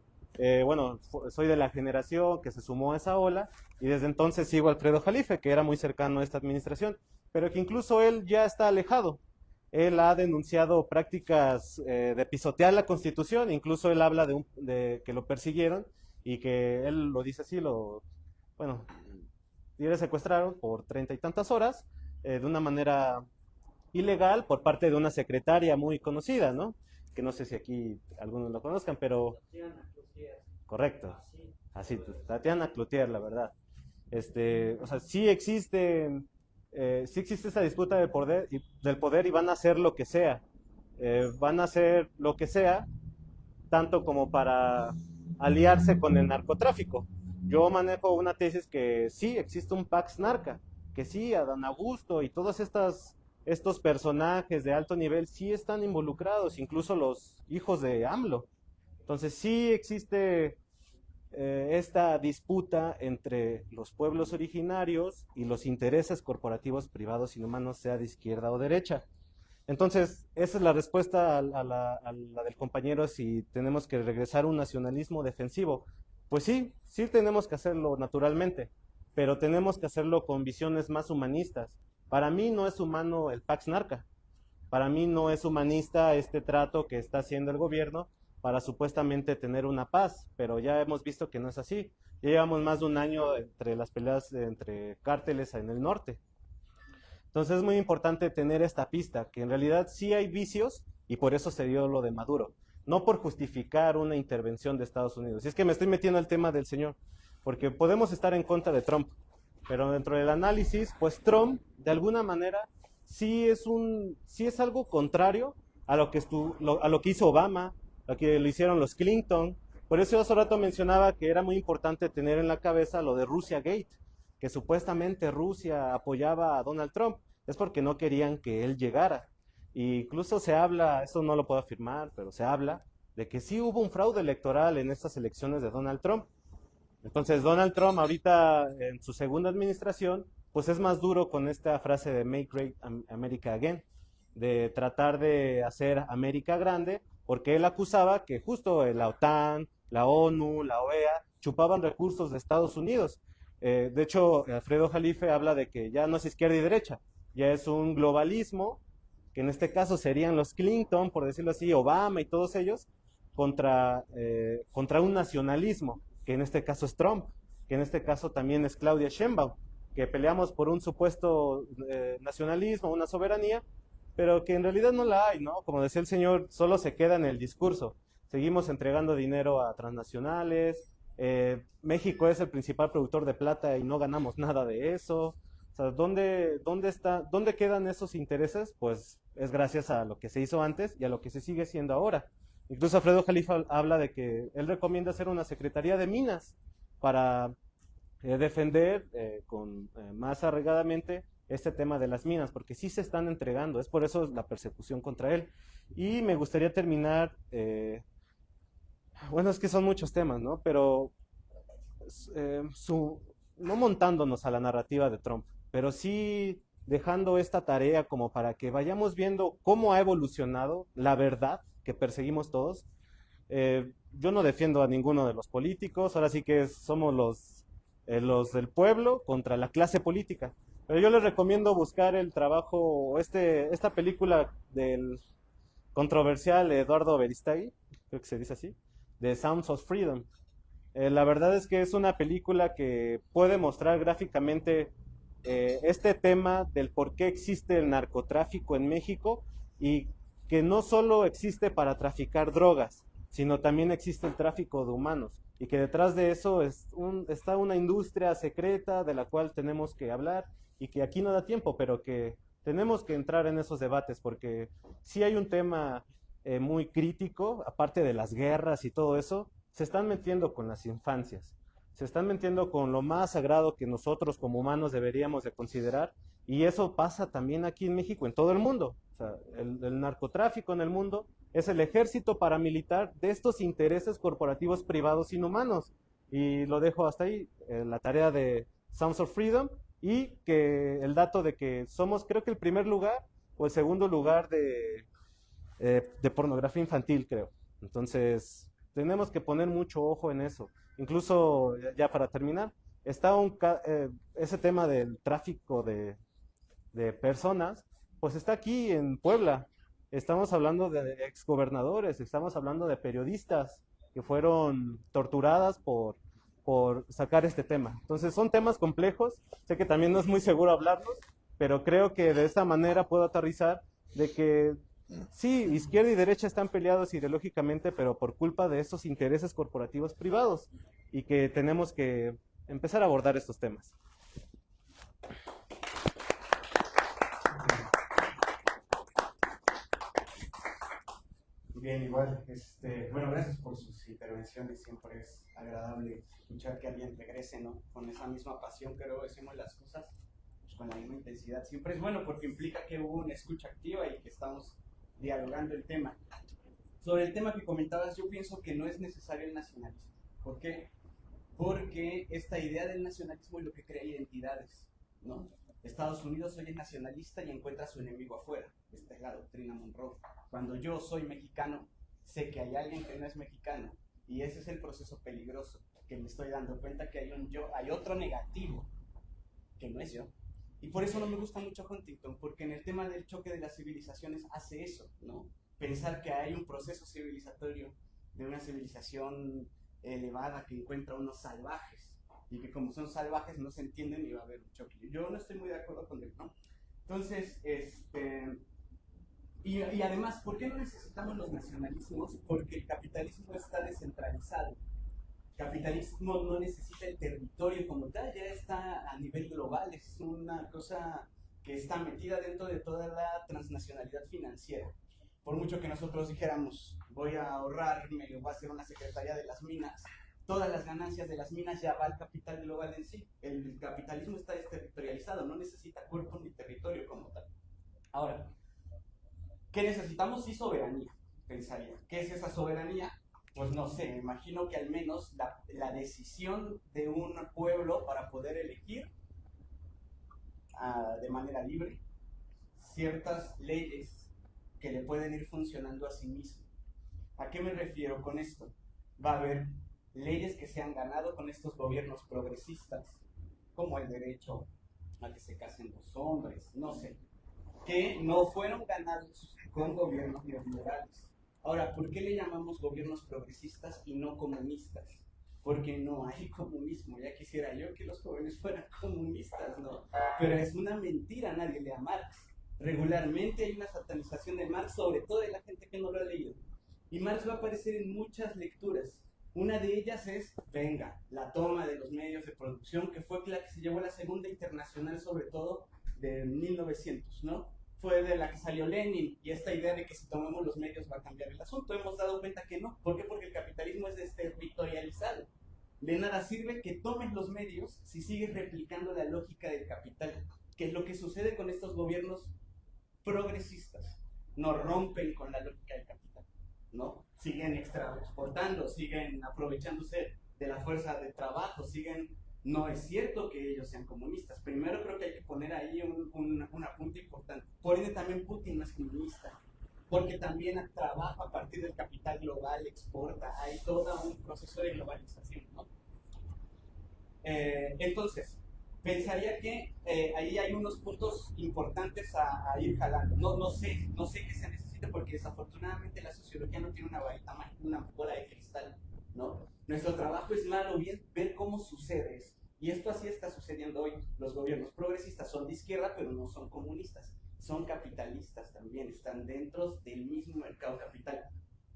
S1: bueno, soy de la generación que se sumó a esa ola y desde entonces sigo a Alfredo Jalife, que era muy cercano a esta administración, pero que incluso él ya está alejado. Él ha denunciado prácticas de pisotear la Constitución, incluso él habla de que lo persiguieron y que él lo dice así, bueno, le secuestraron por 30 y tantas horas de una manera ilegal por parte de una secretaria muy conocida, ¿no? Que no sé si aquí algunos lo conozcan, pero...
S5: Tatiana Cloutier.
S1: Correcto.
S5: Así.
S1: Así, Tatiana Cloutier, la verdad. O sea, sí existe esa disputa del poder y van a hacer lo que sea. Van a hacer lo que sea, tanto como para aliarse con el narcotráfico. Yo manejo una tesis que sí existe un Pax Narca, que sí, Adán Augusto y todos estos personajes de alto nivel sí están involucrados, incluso los hijos de AMLO. Entonces sí existe esta disputa entre los pueblos originarios y los intereses corporativos privados inhumanos, sea de izquierda o derecha. Entonces, esa es la respuesta a la del compañero, si tenemos que regresar a un nacionalismo defensivo. Pues sí, sí tenemos que hacerlo naturalmente, pero tenemos que hacerlo con visiones más humanistas. Para mí no es humano el Pax Narca, para mí no es humanista este trato que está haciendo el gobierno para supuestamente tener una paz, pero ya hemos visto que no es así. Ya llevamos más de un año entre las peleas entre cárteles en el norte. Entonces es muy importante tener esta pista, que en realidad sí hay vicios y por eso se dio lo de Maduro, no por justificar una intervención de Estados Unidos. Y es que me estoy metiendo al tema del señor, porque podemos estar en contra de Trump, pero dentro del análisis, pues Trump, de alguna manera, sí es algo contrario a lo que hizo Obama, a lo que lo hicieron los Clinton. Por eso hace rato mencionaba que era muy importante tener en la cabeza lo de Russia Gate, que supuestamente Rusia apoyaba a Donald Trump, es porque no querían que él llegara. E incluso se habla, eso no lo puedo afirmar, pero se habla de que sí hubo un fraude electoral en estas elecciones de Donald Trump. Entonces Donald Trump ahorita en su segunda administración, pues es más duro con esta frase de Make Great America Again, de tratar de hacer América grande, porque él acusaba que justo la OTAN, la ONU, la OEA chupaban recursos de Estados Unidos. De hecho, Alfredo Jalife habla de que ya no es izquierda y derecha, ya es un globalismo, que en este caso serían los Clinton, por decirlo así, Obama y todos ellos, contra un nacionalismo, que en este caso es Trump, que en este caso también es Claudia Sheinbaum, que peleamos por un supuesto nacionalismo, una soberanía, pero que en realidad no la hay, ¿no? Como decía el señor, solo se queda en el discurso. Seguimos entregando dinero a transnacionales, México es el principal productor de plata y no ganamos nada de eso. O sea, ¿dónde quedan esos intereses? Pues es gracias a lo que se hizo antes y a lo que se sigue haciendo ahora. Incluso Alfredo Jalife habla de que él recomienda hacer una secretaría de minas para defender más arraigadamente este tema de las minas, porque sí se están entregando, es por eso la persecución contra él. Y me gustaría terminar, bueno, es que son muchos temas, ¿no? Pero no montándonos a la narrativa de Trump, pero sí dejando esta tarea como para que vayamos viendo cómo ha evolucionado la verdad que perseguimos todos. Yo no defiendo a ninguno de los políticos, ahora sí que somos los del pueblo contra la clase política. Pero yo les recomiendo buscar el trabajo, esta película del controversial Eduardo Beristáin, creo que se dice así, de Sounds of Freedom. La verdad es que es una película que puede mostrar gráficamente este tema del por qué existe el narcotráfico en México y que no solo existe para traficar drogas, sino también existe el tráfico de humanos y que detrás de eso está una industria secreta de la cual tenemos que hablar y que aquí no da tiempo, pero que tenemos que entrar en esos debates porque sí hay un tema muy crítico, aparte de las guerras y todo eso, se están metiendo con las infancias, se están metiendo con lo más sagrado que nosotros como humanos deberíamos de considerar, y eso pasa también aquí en México, en todo el mundo. O sea, el narcotráfico en el mundo es el ejército paramilitar de estos intereses corporativos privados inhumanos. Y lo dejo hasta ahí, la tarea de Sounds of Freedom, y que el dato de que somos, creo que el primer lugar o el segundo lugar de pornografía infantil, creo. Entonces, tenemos que poner mucho ojo en eso. Incluso, ya para terminar, está ese tema del tráfico de personas, pues está aquí en Puebla. Estamos hablando de exgobernadores, estamos hablando de periodistas que fueron torturadas por sacar este tema. Entonces son temas complejos, sé que también no es muy seguro hablarlos, pero creo que de esta manera puedo aterrizar de que sí, izquierda y derecha están peleados ideológicamente, pero por culpa de esos intereses corporativos privados, y que tenemos que empezar a abordar estos temas.
S2: Bien, igual, bueno, gracias por sus intervenciones, siempre es agradable escuchar que alguien regrese, ¿no? Con esa misma pasión que luego decimos las cosas, pues con la misma intensidad. Siempre es bueno porque implica que hubo una escucha activa y que estamos dialogando el tema. Sobre el tema que comentabas, yo pienso que no es necesario el nacionalismo. ¿Por qué? Porque esta idea del nacionalismo es lo que crea identidades, ¿no? Estados Unidos hoy es nacionalista y encuentra a su enemigo afuera. Esta es la doctrina Monroe. Cuando yo soy mexicano, sé que hay alguien que no es mexicano, y ese es el proceso peligroso, que me estoy dando cuenta que hay otro negativo, que no es yo. Y por eso no me gusta mucho Huntington, porque en el tema del choque de las civilizaciones hace eso, ¿no? Pensar que hay un proceso civilizatorio de una civilización elevada que encuentra unos salvajes, y que como son salvajes no se entienden y va a haber un choque. Yo no estoy muy de acuerdo con él, ¿no? Entonces, y además, ¿por qué no necesitamos los nacionalismos? Porque el capitalismo está descentralizado. El capitalismo no necesita el territorio como tal, ya está a nivel global, es una cosa que está metida dentro de toda la transnacionalidad financiera. Por mucho que nosotros dijéramos, voy a ahorrarme, voy a hacer una secretaría de las minas, todas las ganancias de las minas ya va al capital global en sí. El capitalismo está desterritorializado, no necesita cuerpo ni territorio como tal. Ahora, ¿qué necesitamos? Sí, soberanía, pensaría. ¿Qué es esa soberanía? Pues no sé, me imagino que al menos la decisión de un pueblo para poder elegir de manera libre ciertas leyes que le pueden ir funcionando a sí mismo. ¿A qué me refiero con esto? Va a haber leyes que se han ganado con estos gobiernos progresistas, como el derecho a que se casen los hombres, no sé, que no fueron ganados con gobiernos neoliberales. Ahora, ¿por qué le llamamos gobiernos progresistas y no comunistas? Porque no hay comunismo. Ya quisiera yo que los jóvenes fueran comunistas, ¿no? Pero es una mentira, nadie lee a Marx. Regularmente hay una satanización de Marx, sobre todo de la gente que no lo ha leído. Y Marx va a aparecer en muchas lecturas. Una de ellas es, venga, la toma de los medios de producción, que fue la que se llevó a la Segunda Internacional, sobre todo de 1900, ¿no? Fue de la que salió Lenin, y esta idea de que si tomamos los medios va a cambiar el asunto. Hemos dado cuenta que no. ¿Por qué? Porque el capitalismo es desterritorializado. De nada sirve que tomes los medios si sigues replicando la lógica del capital, que es lo que sucede con estos gobiernos progresistas. No rompen con la lógica del capital, ¿no? Siguen exportando, siguen aprovechándose de la fuerza de trabajo, no es cierto que ellos sean comunistas. Primero creo que hay que poner ahí un apunte importante. Por ende también Putin no es comunista, porque también trabaja a partir del capital global, exporta, hay todo un proceso de globalización, ¿no? Entonces, pensaría que ahí hay unos puntos importantes a ir jalando. No sé qué se necesita, porque desafortunadamente la sociología no tiene una varita mágica, una bola de cristal, ¿no? Nuestro trabajo es malo bien ver cómo sucede eso. Y esto así está sucediendo hoy. Los gobiernos progresistas son de izquierda, pero no son comunistas. Son capitalistas también, están dentro del mismo mercado capital.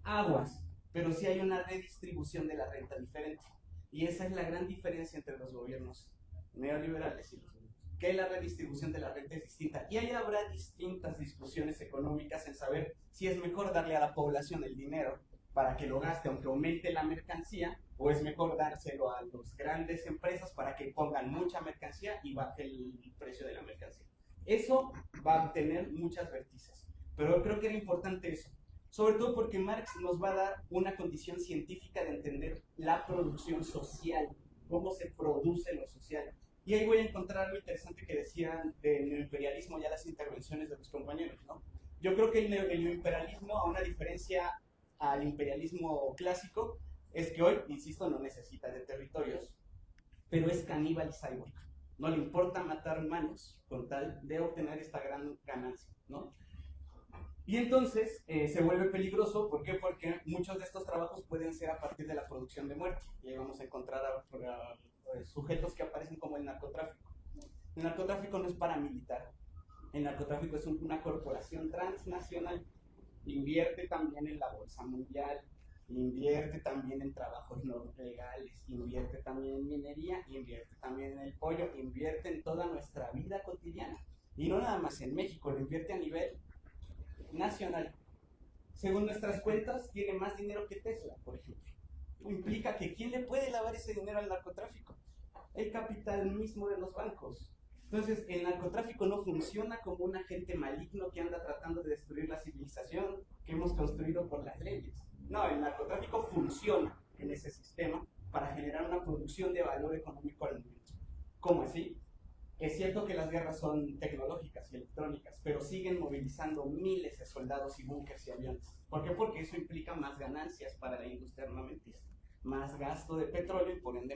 S2: Aguas, pero sí hay una redistribución de la renta diferente. Y esa es la gran diferencia entre los gobiernos neoliberales y los gobiernos que la redistribución de la renta es distinta. Y ahí habrá distintas discusiones económicas en saber si es mejor darle a la población el dinero para que lo gaste aunque aumente la mercancía, o es mejor dárselo a las grandes empresas para que pongan mucha mercancía y baje el precio de la mercancía. Eso va a tener muchas vertientes, pero creo que era importante eso, sobre todo porque Marx nos va a dar una condición científica de entender la producción social, cómo se produce lo social. Y ahí voy a encontrar algo interesante que decían del neoimperialismo ya las intervenciones de los compañeros, ¿no? Yo creo que el neoimperialismo, a una diferencia al imperialismo clásico, es que hoy, insisto, no necesita de territorios, pero es caníbal y cyborg. No le importa matar humanos con tal de obtener esta gran ganancia, ¿no? Y entonces se vuelve peligroso, ¿por qué? Porque muchos de estos trabajos pueden ser a partir de la producción de muerte. Y ahí vamos a encontrar a sujetos que aparecen como el narcotráfico. El narcotráfico no es paramilitar. El narcotráfico es una corporación transnacional. Invierte también en la bolsa mundial, invierte también en trabajos no legales, invierte también en minería, invierte también en el pollo, invierte en toda nuestra vida cotidiana. Y no nada más en México, lo invierte a nivel nacional. Según nuestras cuentas, tiene más dinero que Tesla, por ejemplo. Implica que ¿quién le puede lavar ese dinero al narcotráfico? El capital mismo de los bancos. Entonces, el narcotráfico no funciona como un agente maligno que anda tratando de destruir la civilización que hemos construido por las leyes. No, el narcotráfico funciona en ese sistema para generar una producción de valor económico al momento. ¿Cómo así? Es cierto que las guerras son tecnológicas y electrónicas, pero siguen movilizando miles de soldados y búnkers y aviones. ¿Por qué? Porque eso implica más ganancias para la industria armamentista, más gasto de petróleo y por ende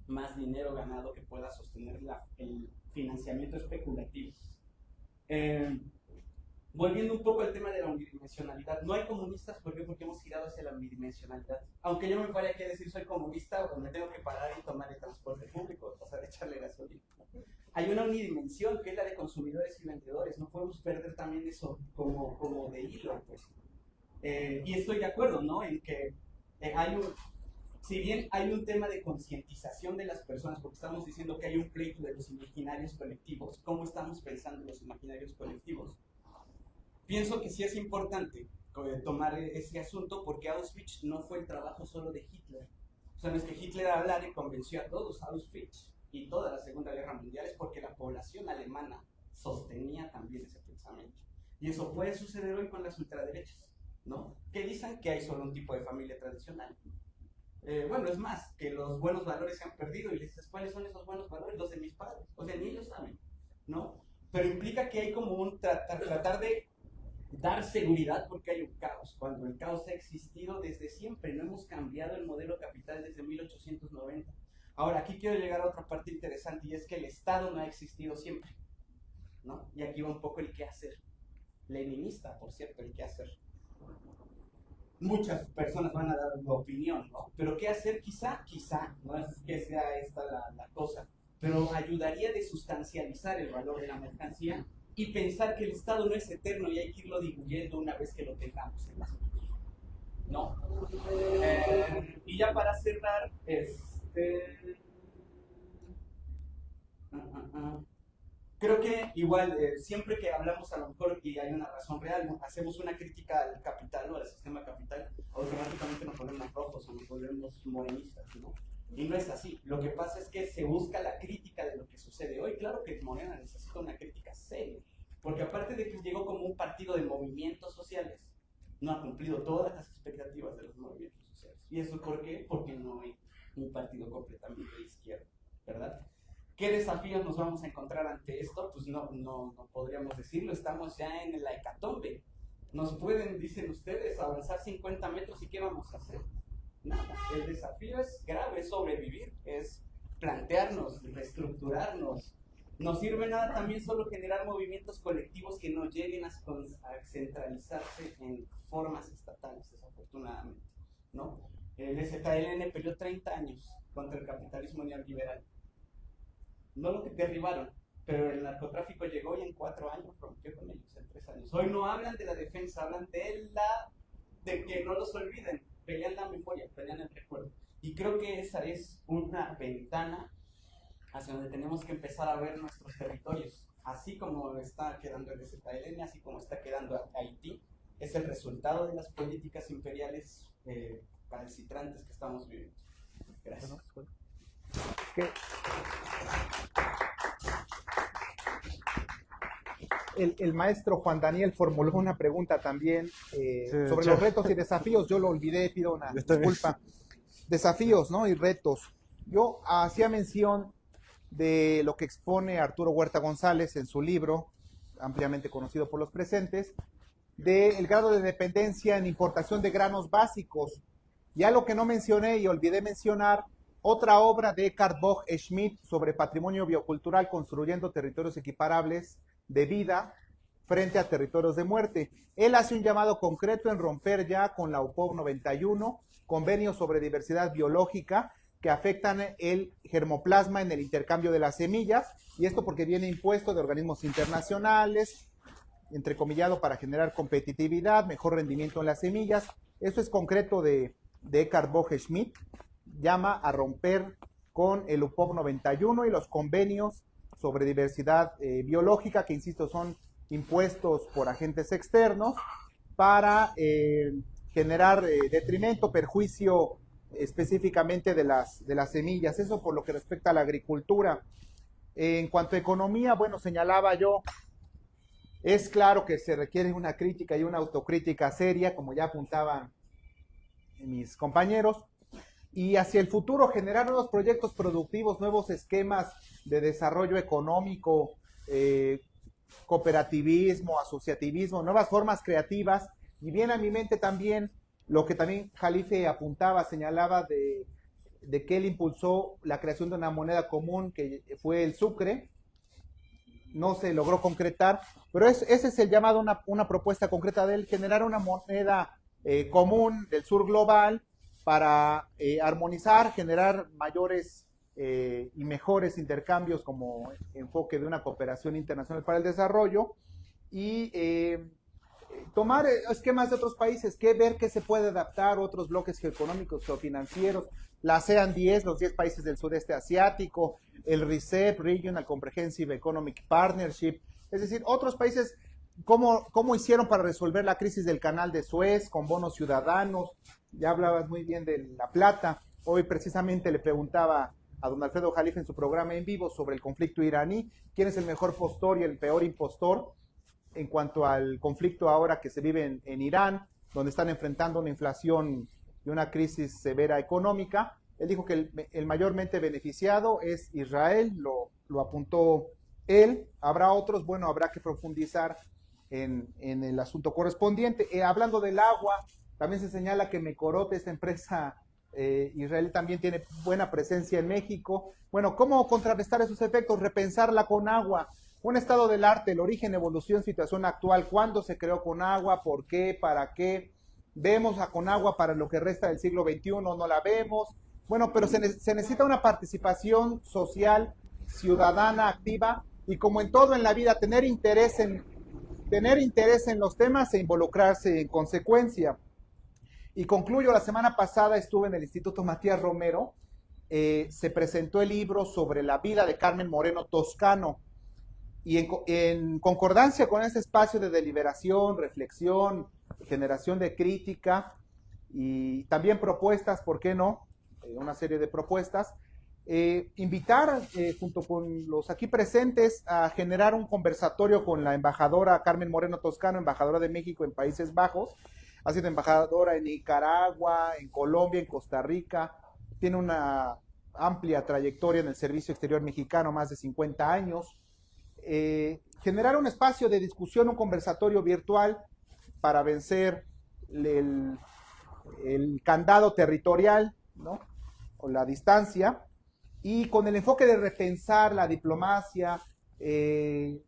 S2: más dinero ganado que pueda sostener el financiamiento especulativo. Volviendo un poco al tema de la unidimensionalidad, no hay comunistas, ¿por qué? Porque hemos girado hacia la unidimensionalidad. Aunque yo me pare aquí a decir soy comunista, o me tengo que parar y tomar el transporte público, o sea, echarle gasolina. Hay una unidimensión que es la de consumidores y vendedores, no podemos perder también eso como de hilo, pues. Y estoy de acuerdo, ¿no? En que si bien hay un tema de concientización de las personas, porque estamos diciendo que hay un pleito de los imaginarios colectivos, ¿cómo estamos pensando en los imaginarios colectivos? Pienso que sí es importante tomar ese asunto porque Auschwitz no fue el trabajo solo de Hitler. O sea, no es que Hitler hablara y convenció a todos. Auschwitz y toda la Segunda Guerra Mundial es porque la población alemana sostenía también ese pensamiento. Y eso puede suceder hoy con las ultraderechas, ¿no? Que dicen que hay solo un tipo de familia tradicional. Bueno, es más, que los buenos valores se han perdido y les dices, ¿cuáles son esos buenos valores? Los de mis padres. O sea, ni ellos saben, ¿no? Pero implica que hay como un tratar de dar seguridad porque hay un caos, cuando el caos ha existido desde siempre, no hemos cambiado el modelo capital desde 1890. Ahora, aquí quiero llegar a otra parte interesante y es que el Estado no ha existido siempre, ¿no? Y aquí va un poco el qué hacer. Leninista, por cierto, el qué hacer. Muchas personas van a dar una opinión, ¿no? Pero qué hacer quizá, no es que sea esta la cosa, pero ayudaría a desustancializar el valor de la mercancía y pensar que el Estado no es eterno y hay que irlo diluyendo una vez que lo tengamos en las manos, ¿no? Y ya para cerrar, creo que igual, siempre que hablamos a lo mejor y hay una razón real, hacemos una crítica al capital o al sistema capital, automáticamente nos ponemos rojos o nos volvemos morenistas, ¿no? Y no es así. Lo que pasa es que se busca la crítica de lo que sucede hoy. Claro que Morena necesita una crítica seria, porque aparte de que llegó como un partido de movimientos sociales, no ha cumplido todas las expectativas de los movimientos sociales. ¿Y eso por qué? Porque no hay un partido completamente de izquierda, ¿verdad? ¿Qué desafíos nos vamos a encontrar ante esto? Pues no podríamos decirlo, estamos ya en la hecatombe. Nos pueden, dicen ustedes, avanzar 50 metros y ¿qué vamos a hacer? Nada, el desafío es grave, es sobrevivir, es plantearnos, reestructurarnos. No sirve nada también solo generar movimientos colectivos que no lleguen a centralizarse en formas estatales, desafortunadamente, ¿no? El ZLN peleó 30 años contra el capitalismo neoliberal. No lo que derribaron, pero el narcotráfico llegó y en 4 años rompió con ellos, en 3 años. Hoy no hablan de la defensa, hablan de que no los olviden. Pelean la memoria, pelean el recuerdo. Y creo que esa es una ventana hacia donde tenemos que empezar a ver nuestros territorios, así como está quedando el ZLN, así como está quedando Haití, es el resultado de las políticas imperiales calcitrantes que estamos viviendo. Gracias.
S3: El maestro Juan Daniel formuló una pregunta también sobre los retos y desafíos. Yo lo olvidé, pido una disculpa. Desafíos, ¿no? Y retos. Yo hacía mención de lo que expone Arturo Huerta González en su libro, ampliamente conocido por los presentes, del grado de dependencia en importación de granos básicos. Ya lo que no mencioné y olvidé mencionar, otra obra de Eckhard Boch-Schmidt sobre patrimonio biocultural construyendo territorios equiparables de vida frente a territorios de muerte. Él hace un llamado concreto en romper ya con la UPOV 91, convenios sobre diversidad biológica que afectan el germoplasma en el intercambio de las semillas, y esto porque viene impuesto de organismos internacionales, entrecomillado para generar competitividad, mejor rendimiento en las semillas. Eso es concreto de Eckhard Boch-Schmidt, llama a romper con el UPOV 91 y los convenios sobre diversidad biológica, que insisto son impuestos por agentes externos para generar detrimento, perjuicio específicamente de las semillas. Eso por lo que respecta a la agricultura. En cuanto a economía, bueno, señalaba yo, es claro que se requiere una crítica y una autocrítica seria, como ya apuntaban mis compañeros, y hacia el futuro generar nuevos proyectos productivos, nuevos esquemas de desarrollo económico, cooperativismo, asociativismo, nuevas formas creativas. Y viene a mi mente también lo que también Jalife apuntaba, señalaba de que él impulsó la creación de una moneda común que fue el sucre. No se logró concretar, pero ese es el llamado, una propuesta concreta de él, generar una moneda común del sur global para armonizar, generar mayores y mejores intercambios como enfoque de una cooperación internacional para el desarrollo y tomar esquemas de otros países, ver qué se puede adaptar, otros bloques geoeconómicos, geofinancieros, la ASEAN 10, los 10 países del sudeste asiático, el RCEP, Regional Comprehensive Economic Partnership, es decir, otros países, cómo hicieron para resolver la crisis del canal de Suez con bonos ciudadanos. Ya hablabas muy bien de La Plata. Hoy precisamente le preguntaba a don Alfredo Jalife en su programa en vivo sobre el conflicto iraní, quién es el mejor postor y el peor impostor en cuanto al conflicto ahora que se vive en Irán, donde están enfrentando una inflación y una crisis severa económica. Él dijo que el mayormente beneficiado es Israel, lo apuntó él. Habrá otros, bueno, habrá que profundizar en el asunto correspondiente. Hablando del agua, también se señala que Mekorot, esta empresa israelí, también tiene buena presencia en México. Bueno, ¿cómo contrarrestar esos efectos? Repensarla con agua. Un estado del arte, el origen, evolución, situación actual. ¿Cuándo se creó Conagua? ¿Por qué? ¿Para qué? ¿Vemos a Conagua para lo que resta del siglo XXI? ¿No la vemos? Bueno, pero se necesita una participación social, ciudadana, activa, y como en todo en la vida, tener interés en los temas e involucrarse en consecuencia. Y concluyo, la semana pasada estuve en el Instituto Matías Romero, se presentó el libro sobre la vida de Carmen Moreno Toscano, y en concordancia con ese espacio de deliberación, reflexión, generación de crítica y también propuestas, ¿por qué no? Una serie de propuestas, invitar junto con los aquí presentes a generar un conversatorio con la embajadora Carmen Moreno Toscano, embajadora de México en Países Bajos. Ha sido embajadora en Nicaragua, en Colombia, en Costa Rica, tiene una amplia trayectoria en el servicio exterior mexicano, más de 50 años. Generar un espacio de discusión, un conversatorio virtual para vencer el candado territorial, ¿no? O la distancia, y con el enfoque de repensar la diplomacia,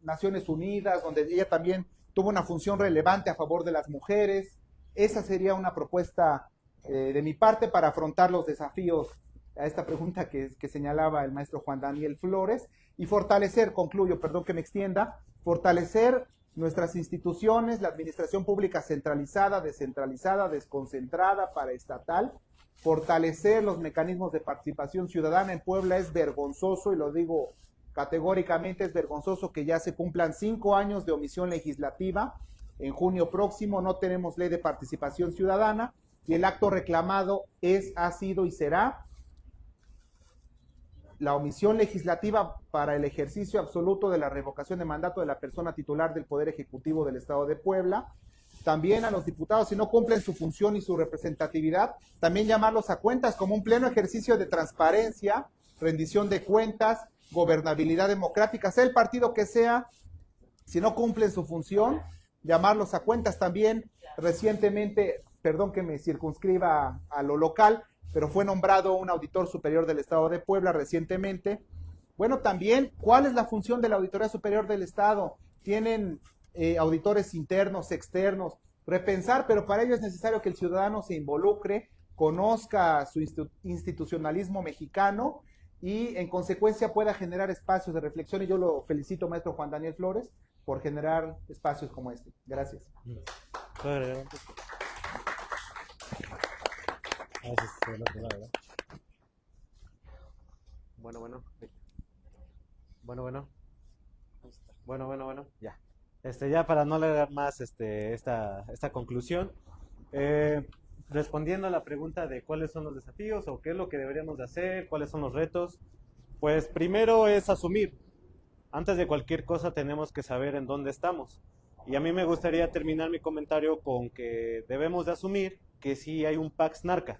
S3: Naciones Unidas, donde ella también tuvo una función relevante a favor de las mujeres. Esa sería una propuesta de mi parte para afrontar los desafíos a esta pregunta que señalaba el maestro Juan Daniel Flores, y fortalecer, concluyo, perdón que me extienda, fortalecer nuestras instituciones, la administración pública centralizada, descentralizada, desconcentrada, paraestatal, fortalecer los mecanismos de participación ciudadana en Puebla. Es vergonzoso, y lo digo categóricamente, es vergonzoso que ya se cumplan 5 años de omisión legislativa. En junio próximo no tenemos ley de participación ciudadana, y el acto reclamado ha sido y será la omisión legislativa para el ejercicio absoluto de la revocación de mandato de la persona titular del Poder Ejecutivo del Estado de Puebla. También a los diputados, si no cumplen su función y su representatividad, también llamarlos a cuentas como un pleno ejercicio de transparencia, rendición de cuentas, gobernabilidad democrática, sea el partido que sea, si no cumplen su función, llamarlos a cuentas. También recientemente, perdón que me circunscriba a lo local, pero fue nombrado un auditor superior del Estado de Puebla recientemente. Bueno, también, ¿cuál es la función de la Auditoría Superior del Estado? Tienen auditores internos, externos, repensar, pero para ello es necesario que el ciudadano se involucre, conozca su institucionalismo mexicano y en consecuencia pueda generar espacios de reflexión, y yo lo felicito, maestro Juan Daniel Flores, por generar espacios como este. Gracias.
S1: Bueno, ya. Ya para no alargar más esta conclusión, respondiendo a la pregunta de cuáles son los desafíos o qué es lo que deberíamos de hacer, cuáles son los retos, pues primero es asumir. Antes de cualquier cosa tenemos que saber en dónde estamos. Y a mí me gustaría terminar mi comentario con que debemos de asumir que sí hay un Pax Narca.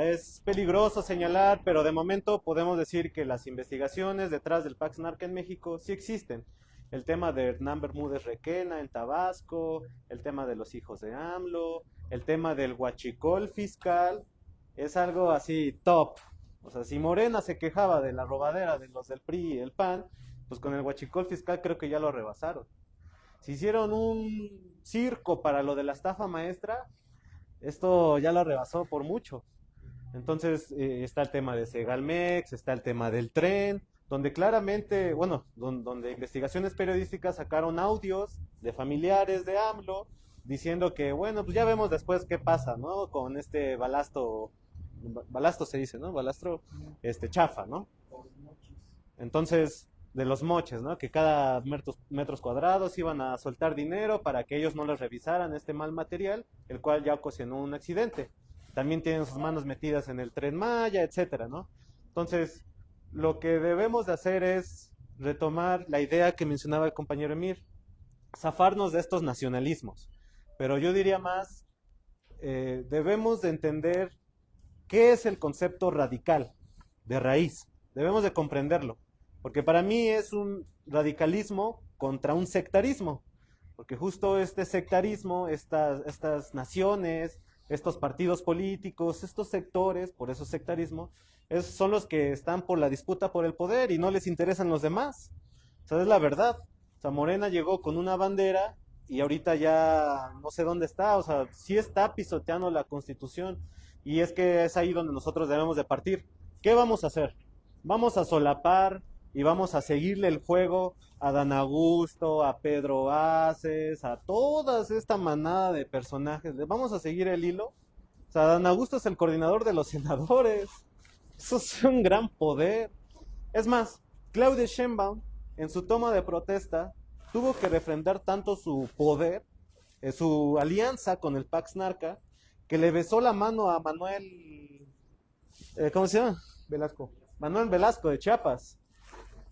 S1: Es peligroso señalar, pero de momento podemos decir que las investigaciones detrás del Pax Narca en México sí existen. El tema de Hernán Bermúdez Requena en Tabasco, el tema de los hijos de AMLO, el tema del huachicol fiscal, es algo así top. O sea, si Morena se quejaba de la robadera de los del PRI y el PAN, pues con el huachicol fiscal creo que ya lo rebasaron. Si hicieron un circo para lo de la estafa maestra, esto ya lo rebasó por mucho. Entonces está el tema de Segalmex, está el tema del tren, donde claramente, bueno, donde investigaciones periodísticas sacaron audios de familiares de AMLO diciendo que, bueno, pues ya vemos después qué pasa, ¿no? Con este balasto se dice, ¿no? Balastro, chafa, ¿no? Entonces, de los moches, ¿no? Que cada metros cuadrados iban a soltar dinero para que ellos no les revisaran este mal material, el cual ya ocasionó un accidente. También tienen sus manos metidas en el Tren Maya, etcétera, ¿no? Entonces, lo que debemos de hacer es retomar la idea que mencionaba el compañero Emir, zafarnos de estos nacionalismos. Pero yo diría más, debemos de entender qué es el concepto radical, de raíz. Debemos de comprenderlo. Porque para mí es un radicalismo contra un sectarismo. Porque justo este sectarismo, estas naciones, estos partidos políticos, estos sectores, por eso sectarismo, son los que están por la disputa por el poder y no les interesan los demás. O sea, es la verdad. O sea, Morena llegó con una bandera y ahorita ya no sé dónde está. O sea, sí está pisoteando la Constitución. Y es que es ahí donde nosotros debemos de partir. ¿Qué vamos a hacer? Vamos a solapar y vamos a seguirle el juego a Dan Augusto, a Pedro Aces, a toda esta manada de personajes. ¿Les vamos a seguir el hilo? O sea, Dan Augusto es el coordinador de los senadores. Eso es un gran poder. Es más, Claudia Sheinbaum, en su toma de protesta, tuvo que refrendar tanto su poder, su alianza con el Pax Narca, que le besó la mano a Manuel, ¿cómo se llama?
S3: Velasco.
S1: Manuel Velasco de Chiapas.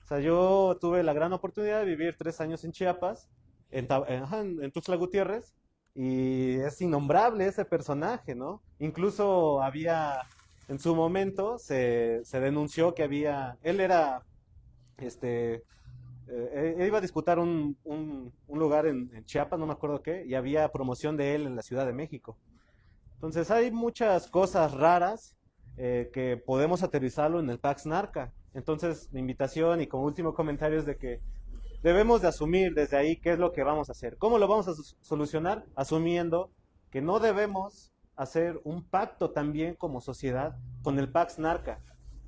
S1: O sea, yo tuve la gran oportunidad de vivir 3 años en Chiapas, en Tuxtla Gutiérrez, y es innombrable ese personaje, ¿no? Incluso en su momento se denunció que él era, iba a disputar un lugar en Chiapas, no me acuerdo qué, y había promoción de él en la Ciudad de México. Entonces hay muchas cosas raras que podemos aterrizarlo en el Pax Narca. Entonces mi invitación y como último comentario es de que debemos de asumir desde ahí qué es lo que vamos a hacer. ¿Cómo lo vamos a solucionar? Asumiendo que no debemos hacer un pacto también como sociedad con el Pax Narca,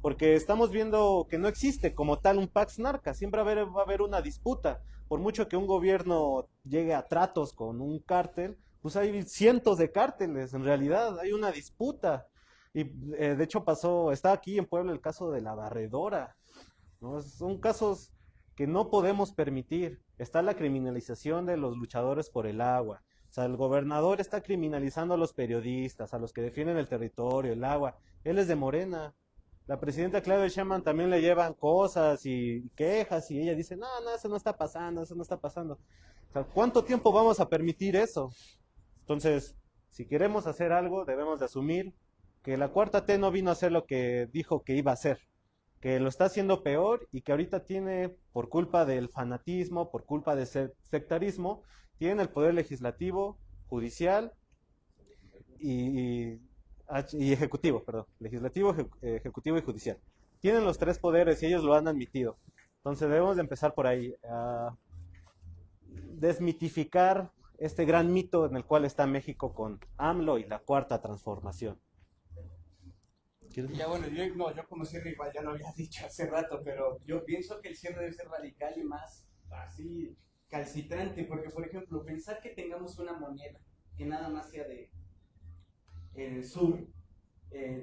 S1: porque estamos viendo que no existe como tal un Pax Narca, siempre va a haber una disputa, por mucho que un gobierno llegue a tratos con un cártel, pues hay cientos de cárteles, en realidad hay una disputa. Y de hecho está aquí en Puebla el caso de la barredora, ¿no? Son casos que no podemos permitir. Está la criminalización de los luchadores por el agua. O sea, el gobernador está criminalizando a los periodistas, a los que defienden el territorio, el agua. Él es de Morena. La presidenta Claudia Sheinbaum también le llevan cosas y quejas y ella dice, no, no, eso no está pasando, eso no está pasando. O sea, ¿cuánto tiempo vamos a permitir eso? Entonces, si queremos hacer algo, debemos de asumir que la cuarta T no vino a hacer lo que dijo que iba a hacer, que lo está haciendo peor y que ahorita tiene, por culpa del fanatismo, por culpa del sectarismo, tiene el poder legislativo, judicial y, y ejecutivo, perdón, legislativo, ejecutivo y judicial. Tienen los tres poderes y ellos lo han admitido. Entonces debemos de empezar por ahí, a desmitificar este gran mito en el cual está México con AMLO y la cuarta transformación.
S2: Ya bueno, yo como cierre igual ya lo había dicho hace rato, pero yo pienso que el cierre debe ser radical y más así calcitrante, porque por ejemplo, pensar que tengamos una moneda que nada más sea de el sur,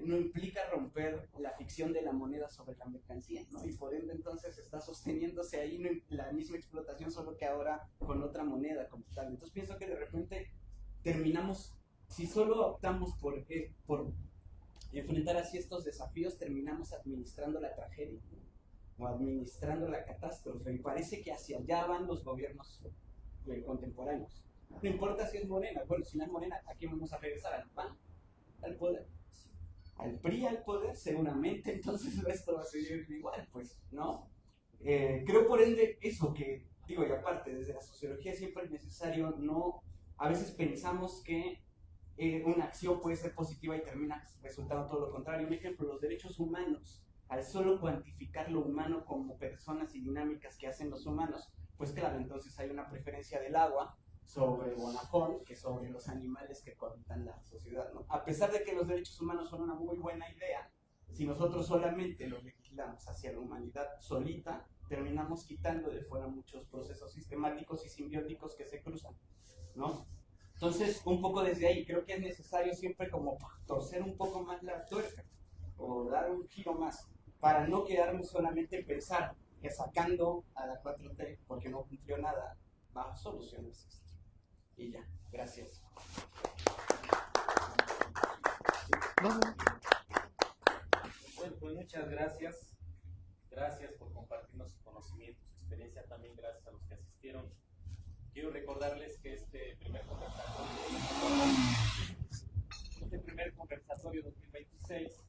S2: no implica romper la ficción de la moneda sobre la mercancía, ¿no? Y por ende entonces está sosteniéndose ahí la misma explotación, solo que ahora con otra moneda como tal. Entonces pienso que de repente terminamos, si solo optamos por enfrentar así estos desafíos, terminamos administrando la tragedia, ¿no? O administrando la catástrofe, y parece que hacia allá van los gobiernos contemporáneos. No importa si es Morena, bueno, si no es Morena, ¿a quién vamos a regresar? ¿Al PAN? ¿Al poder? Al PRI al poder, seguramente, entonces esto va a seguir igual, pues, ¿no? Creo por ende eso que, digo, y aparte, desde la sociología siempre es necesario, no, a veces pensamos que una acción puede ser positiva y termina resultando todo lo contrario. Un ejemplo, los derechos humanos, al solo cuantificar lo humano como personas y dinámicas que hacen los humanos, pues claro, entonces hay una preferencia del agua sobre Bonafont que sobre los animales que habitan la sociedad, ¿no? A pesar de que los derechos humanos son una muy buena idea, si nosotros solamente los legislamos hacia la humanidad solita, terminamos quitando de fuera muchos procesos sistemáticos y simbióticos que se cruzan, ¿no? Entonces, un poco desde ahí, creo que es necesario siempre como torcer un poco más la tuerca o dar un giro más para no quedarnos solamente en pensar que sacando a la 4T porque no cumplió nada, va a solucionarse esto. Y ya, gracias.
S4: Bueno, pues muchas gracias. Gracias por compartirnos su conocimiento, su experiencia, también gracias a los que asistieron. Quiero recordarles que este primer conversatorio 2026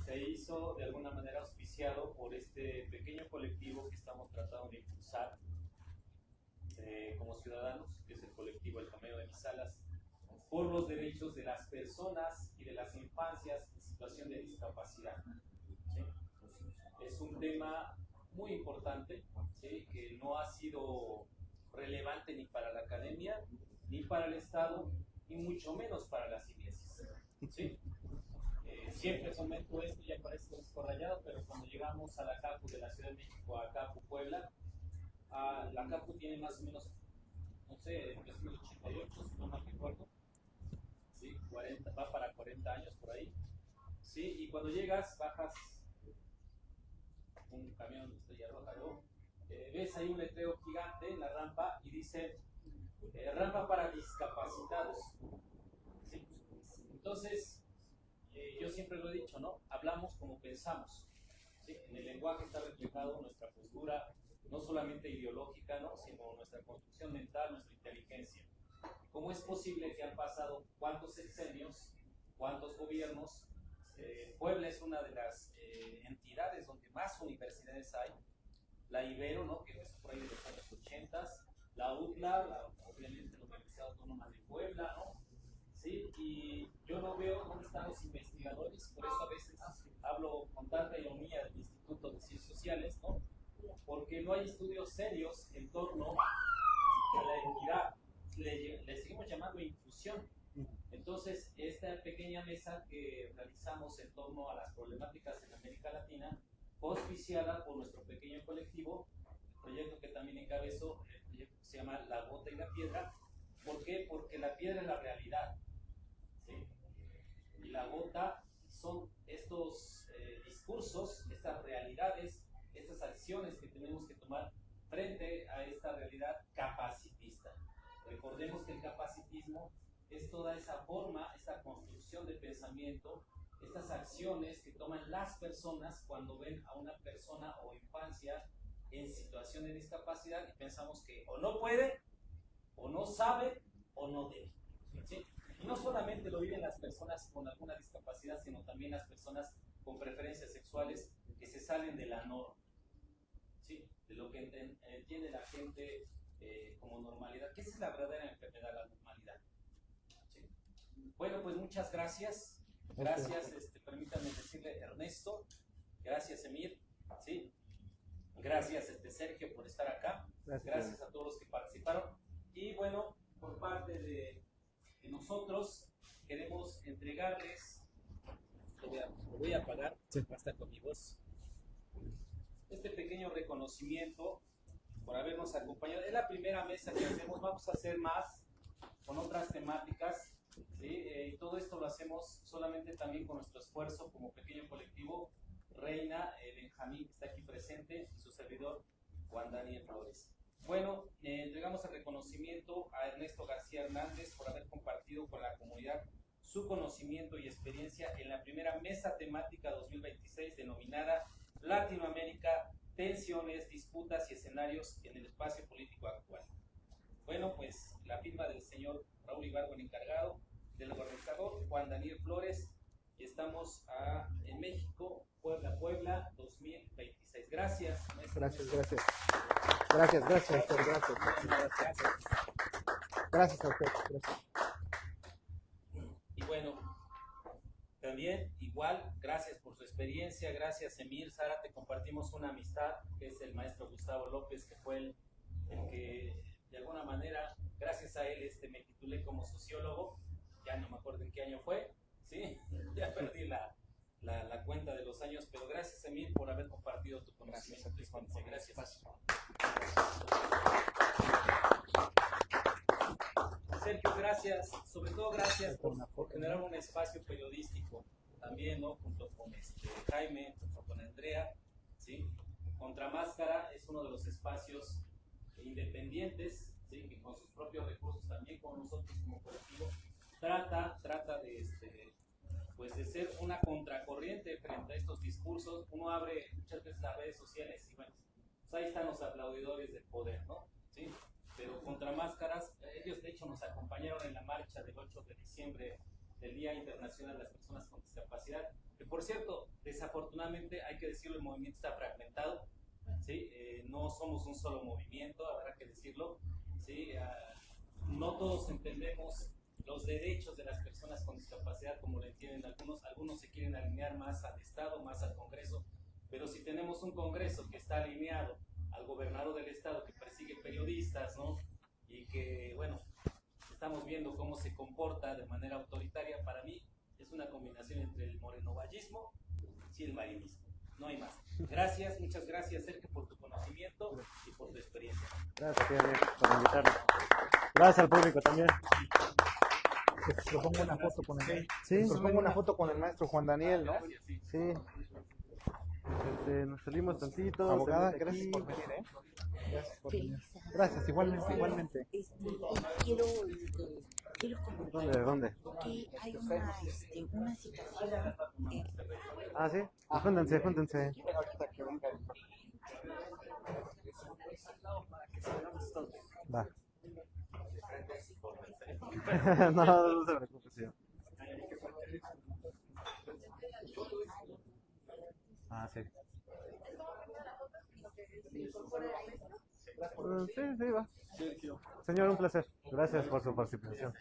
S4: se hizo de alguna manera auspiciado por este pequeño colectivo que estamos tratando de impulsar como ciudadanos, que es el colectivo El Camino de Mis Alas, por los derechos de las personas y de las infancias en situación de discapacidad. ¿Sí? Es un tema muy importante, ¿sí? Que no ha sido relevante ni para la academia, ni para el Estado, ni mucho menos para las iglesias. ¿Sí? Siempre comento esto, ya parece descorrayado, pero cuando llegamos a la CAPU de la Ciudad de México, a CAPU Puebla, la CAPU tiene más o menos, no sé, en 1988, si no mal recuerdo, ¿sí? 40, va para 40 años por ahí, ¿sí? Y cuando llegas, bajas un camión de Estrella Roja, ¿no? Ves ahí un letrero gigante en la rampa y dice rampa para discapacitados, ¿sí? Entonces, yo siempre lo he dicho, ¿no? Hablamos como pensamos, ¿sí? En el lenguaje está reflejado nuestra postura, no solamente ideológica, ¿no? Sino nuestra construcción mental, nuestra inteligencia. ¿Cómo es posible que han pasado cuántos sexenios, cuántos gobiernos? Puebla es una de las entidades donde más universidades hay. La Ibero, ¿no? Que es por ahí de los años 80, la UTLA, obviamente la Universidad Autónoma de Puebla, ¿no? ¿Sí? Y yo no veo dónde están los investigadores, por eso a veces hablo con tanta ironía del Instituto de Ciencias Sociales, ¿no? Porque no hay estudios serios en torno a la equidad, le seguimos llamando inclusión. Entonces, esta pequeña mesa que realizamos en torno a las problemáticas en América Latina, auspiciada por nuestro pequeño colectivo, el proyecto que también encabezó, el proyecto que se llama La Gota y la Piedra. ¿Por qué? Porque la piedra es la realidad, ¿sí? Y la gota discursos, estas realidades, estas acciones que tenemos que tomar frente a esta realidad capacitista. Recordemos que el capacitismo es toda esa forma, esta construcción de pensamiento, estas acciones que toman las personas cuando ven a una persona o infancia en situación de discapacidad y pensamos que o no puede, o no sabe, o no debe. ¿Sí? Y no solamente lo viven las personas con alguna discapacidad, sino también las personas con preferencias sexuales que se salen de la norma, ¿sí? De lo que entiende la gente como normalidad. ¿Qué es la verdadera enfermedad, la normalidad? ¿Sí? Bueno, pues muchas gracias. Gracias, permítanme decirle Ernesto, gracias Emir, ¿sí? Gracias Sergio por estar acá, gracias a todos los que participaron. Y bueno, por parte de nosotros queremos entregarles, lo voy a apagar, basta con mi voz, este pequeño reconocimiento por habernos acompañado. Es la primera mesa que hacemos, vamos a hacer más con otras temáticas. ¿Sí? Y todo esto lo hacemos solamente también con nuestro esfuerzo como pequeño colectivo. Reina, Benjamín, que está aquí presente, y su servidor, Juan Daniel Flores. Bueno, entregamos el reconocimiento a Ernesto García Hernández por haber compartido con la comunidad su conocimiento y experiencia en la primera mesa temática 2026 denominada Latinoamérica, tensiones, disputas y escenarios en el espacio político actual. Bueno, pues la firma del señor Raúl Ibargo, el encargado, del organizador Juan Daniel Flores, y estamos en México, Puebla 2026. Gracias.
S3: Gracias, gracias. Gracias, gracias, doctor, gracias. Gracias a usted. Gracias.
S4: Y bueno, también igual, gracias por su experiencia, gracias Emir, Sara, te compartimos una amistad, que es el maestro Gustavo López, que fue el que de alguna manera, gracias a él me titulé como sociólogo. Ya no me acuerdo en qué año fue, ¿sí? Ya perdí la cuenta de los años, pero gracias Emir por haber compartido tu conocimiento. Gracias. Sergio, gracias, sobre todo gracias por generar un espacio periodístico también, ¿no? Junto con Jaime, junto con Andrea, ¿sí? Contramáscara es uno de los espacios independientes, ¿sí? Que con sus propios recursos, también con nosotros como colectivo, trata de ser una contracorriente frente a estos discursos. Uno abre muchas veces las redes sociales y bueno, pues ahí están los aplaudidores del poder, ¿no? ¿Sí? Pero Contramáscaras, ellos de hecho nos acompañaron en la marcha del 8 de diciembre del Día Internacional de las Personas con Discapacidad, que por cierto, desafortunadamente, hay que decirlo, el movimiento está fragmentado, ¿sí? No somos un solo movimiento, habrá que decirlo, ¿sí? No todos entendemos los derechos de las personas con discapacidad como lo entienden algunos se quieren alinear más al Estado, más al Congreso, pero si tenemos un Congreso que está alineado al gobernador del Estado que persigue periodistas, ¿no? Y que, bueno, estamos viendo cómo se comporta de manera autoritaria, para mí es una combinación entre el morenovallismo y el marinismo, no hay más. Gracias, muchas gracias Sergio por tu conocimiento y por tu experiencia.
S1: Gracias por invitarnos. Gracias al público también.
S3: Propongo una foto con el, sí, propongo una foto con el maestro Juan Daniel, ¿no?
S4: Gracias, sí.
S1: Sí. Nos salimos tantito.
S3: Abogada,
S1: salimos
S3: gracias
S1: aquí.
S3: por venir, ¿eh? Gracias por venir. Gracias, igualmente, igualmente.
S9: Quiero comentar
S1: ¿Dónde?
S9: que hay una situación.
S1: Ah, sí. Pues júntense. Va. No se preocupe, señor. Ah, sí. Sí, va. Señor, un placer. Gracias por su participación.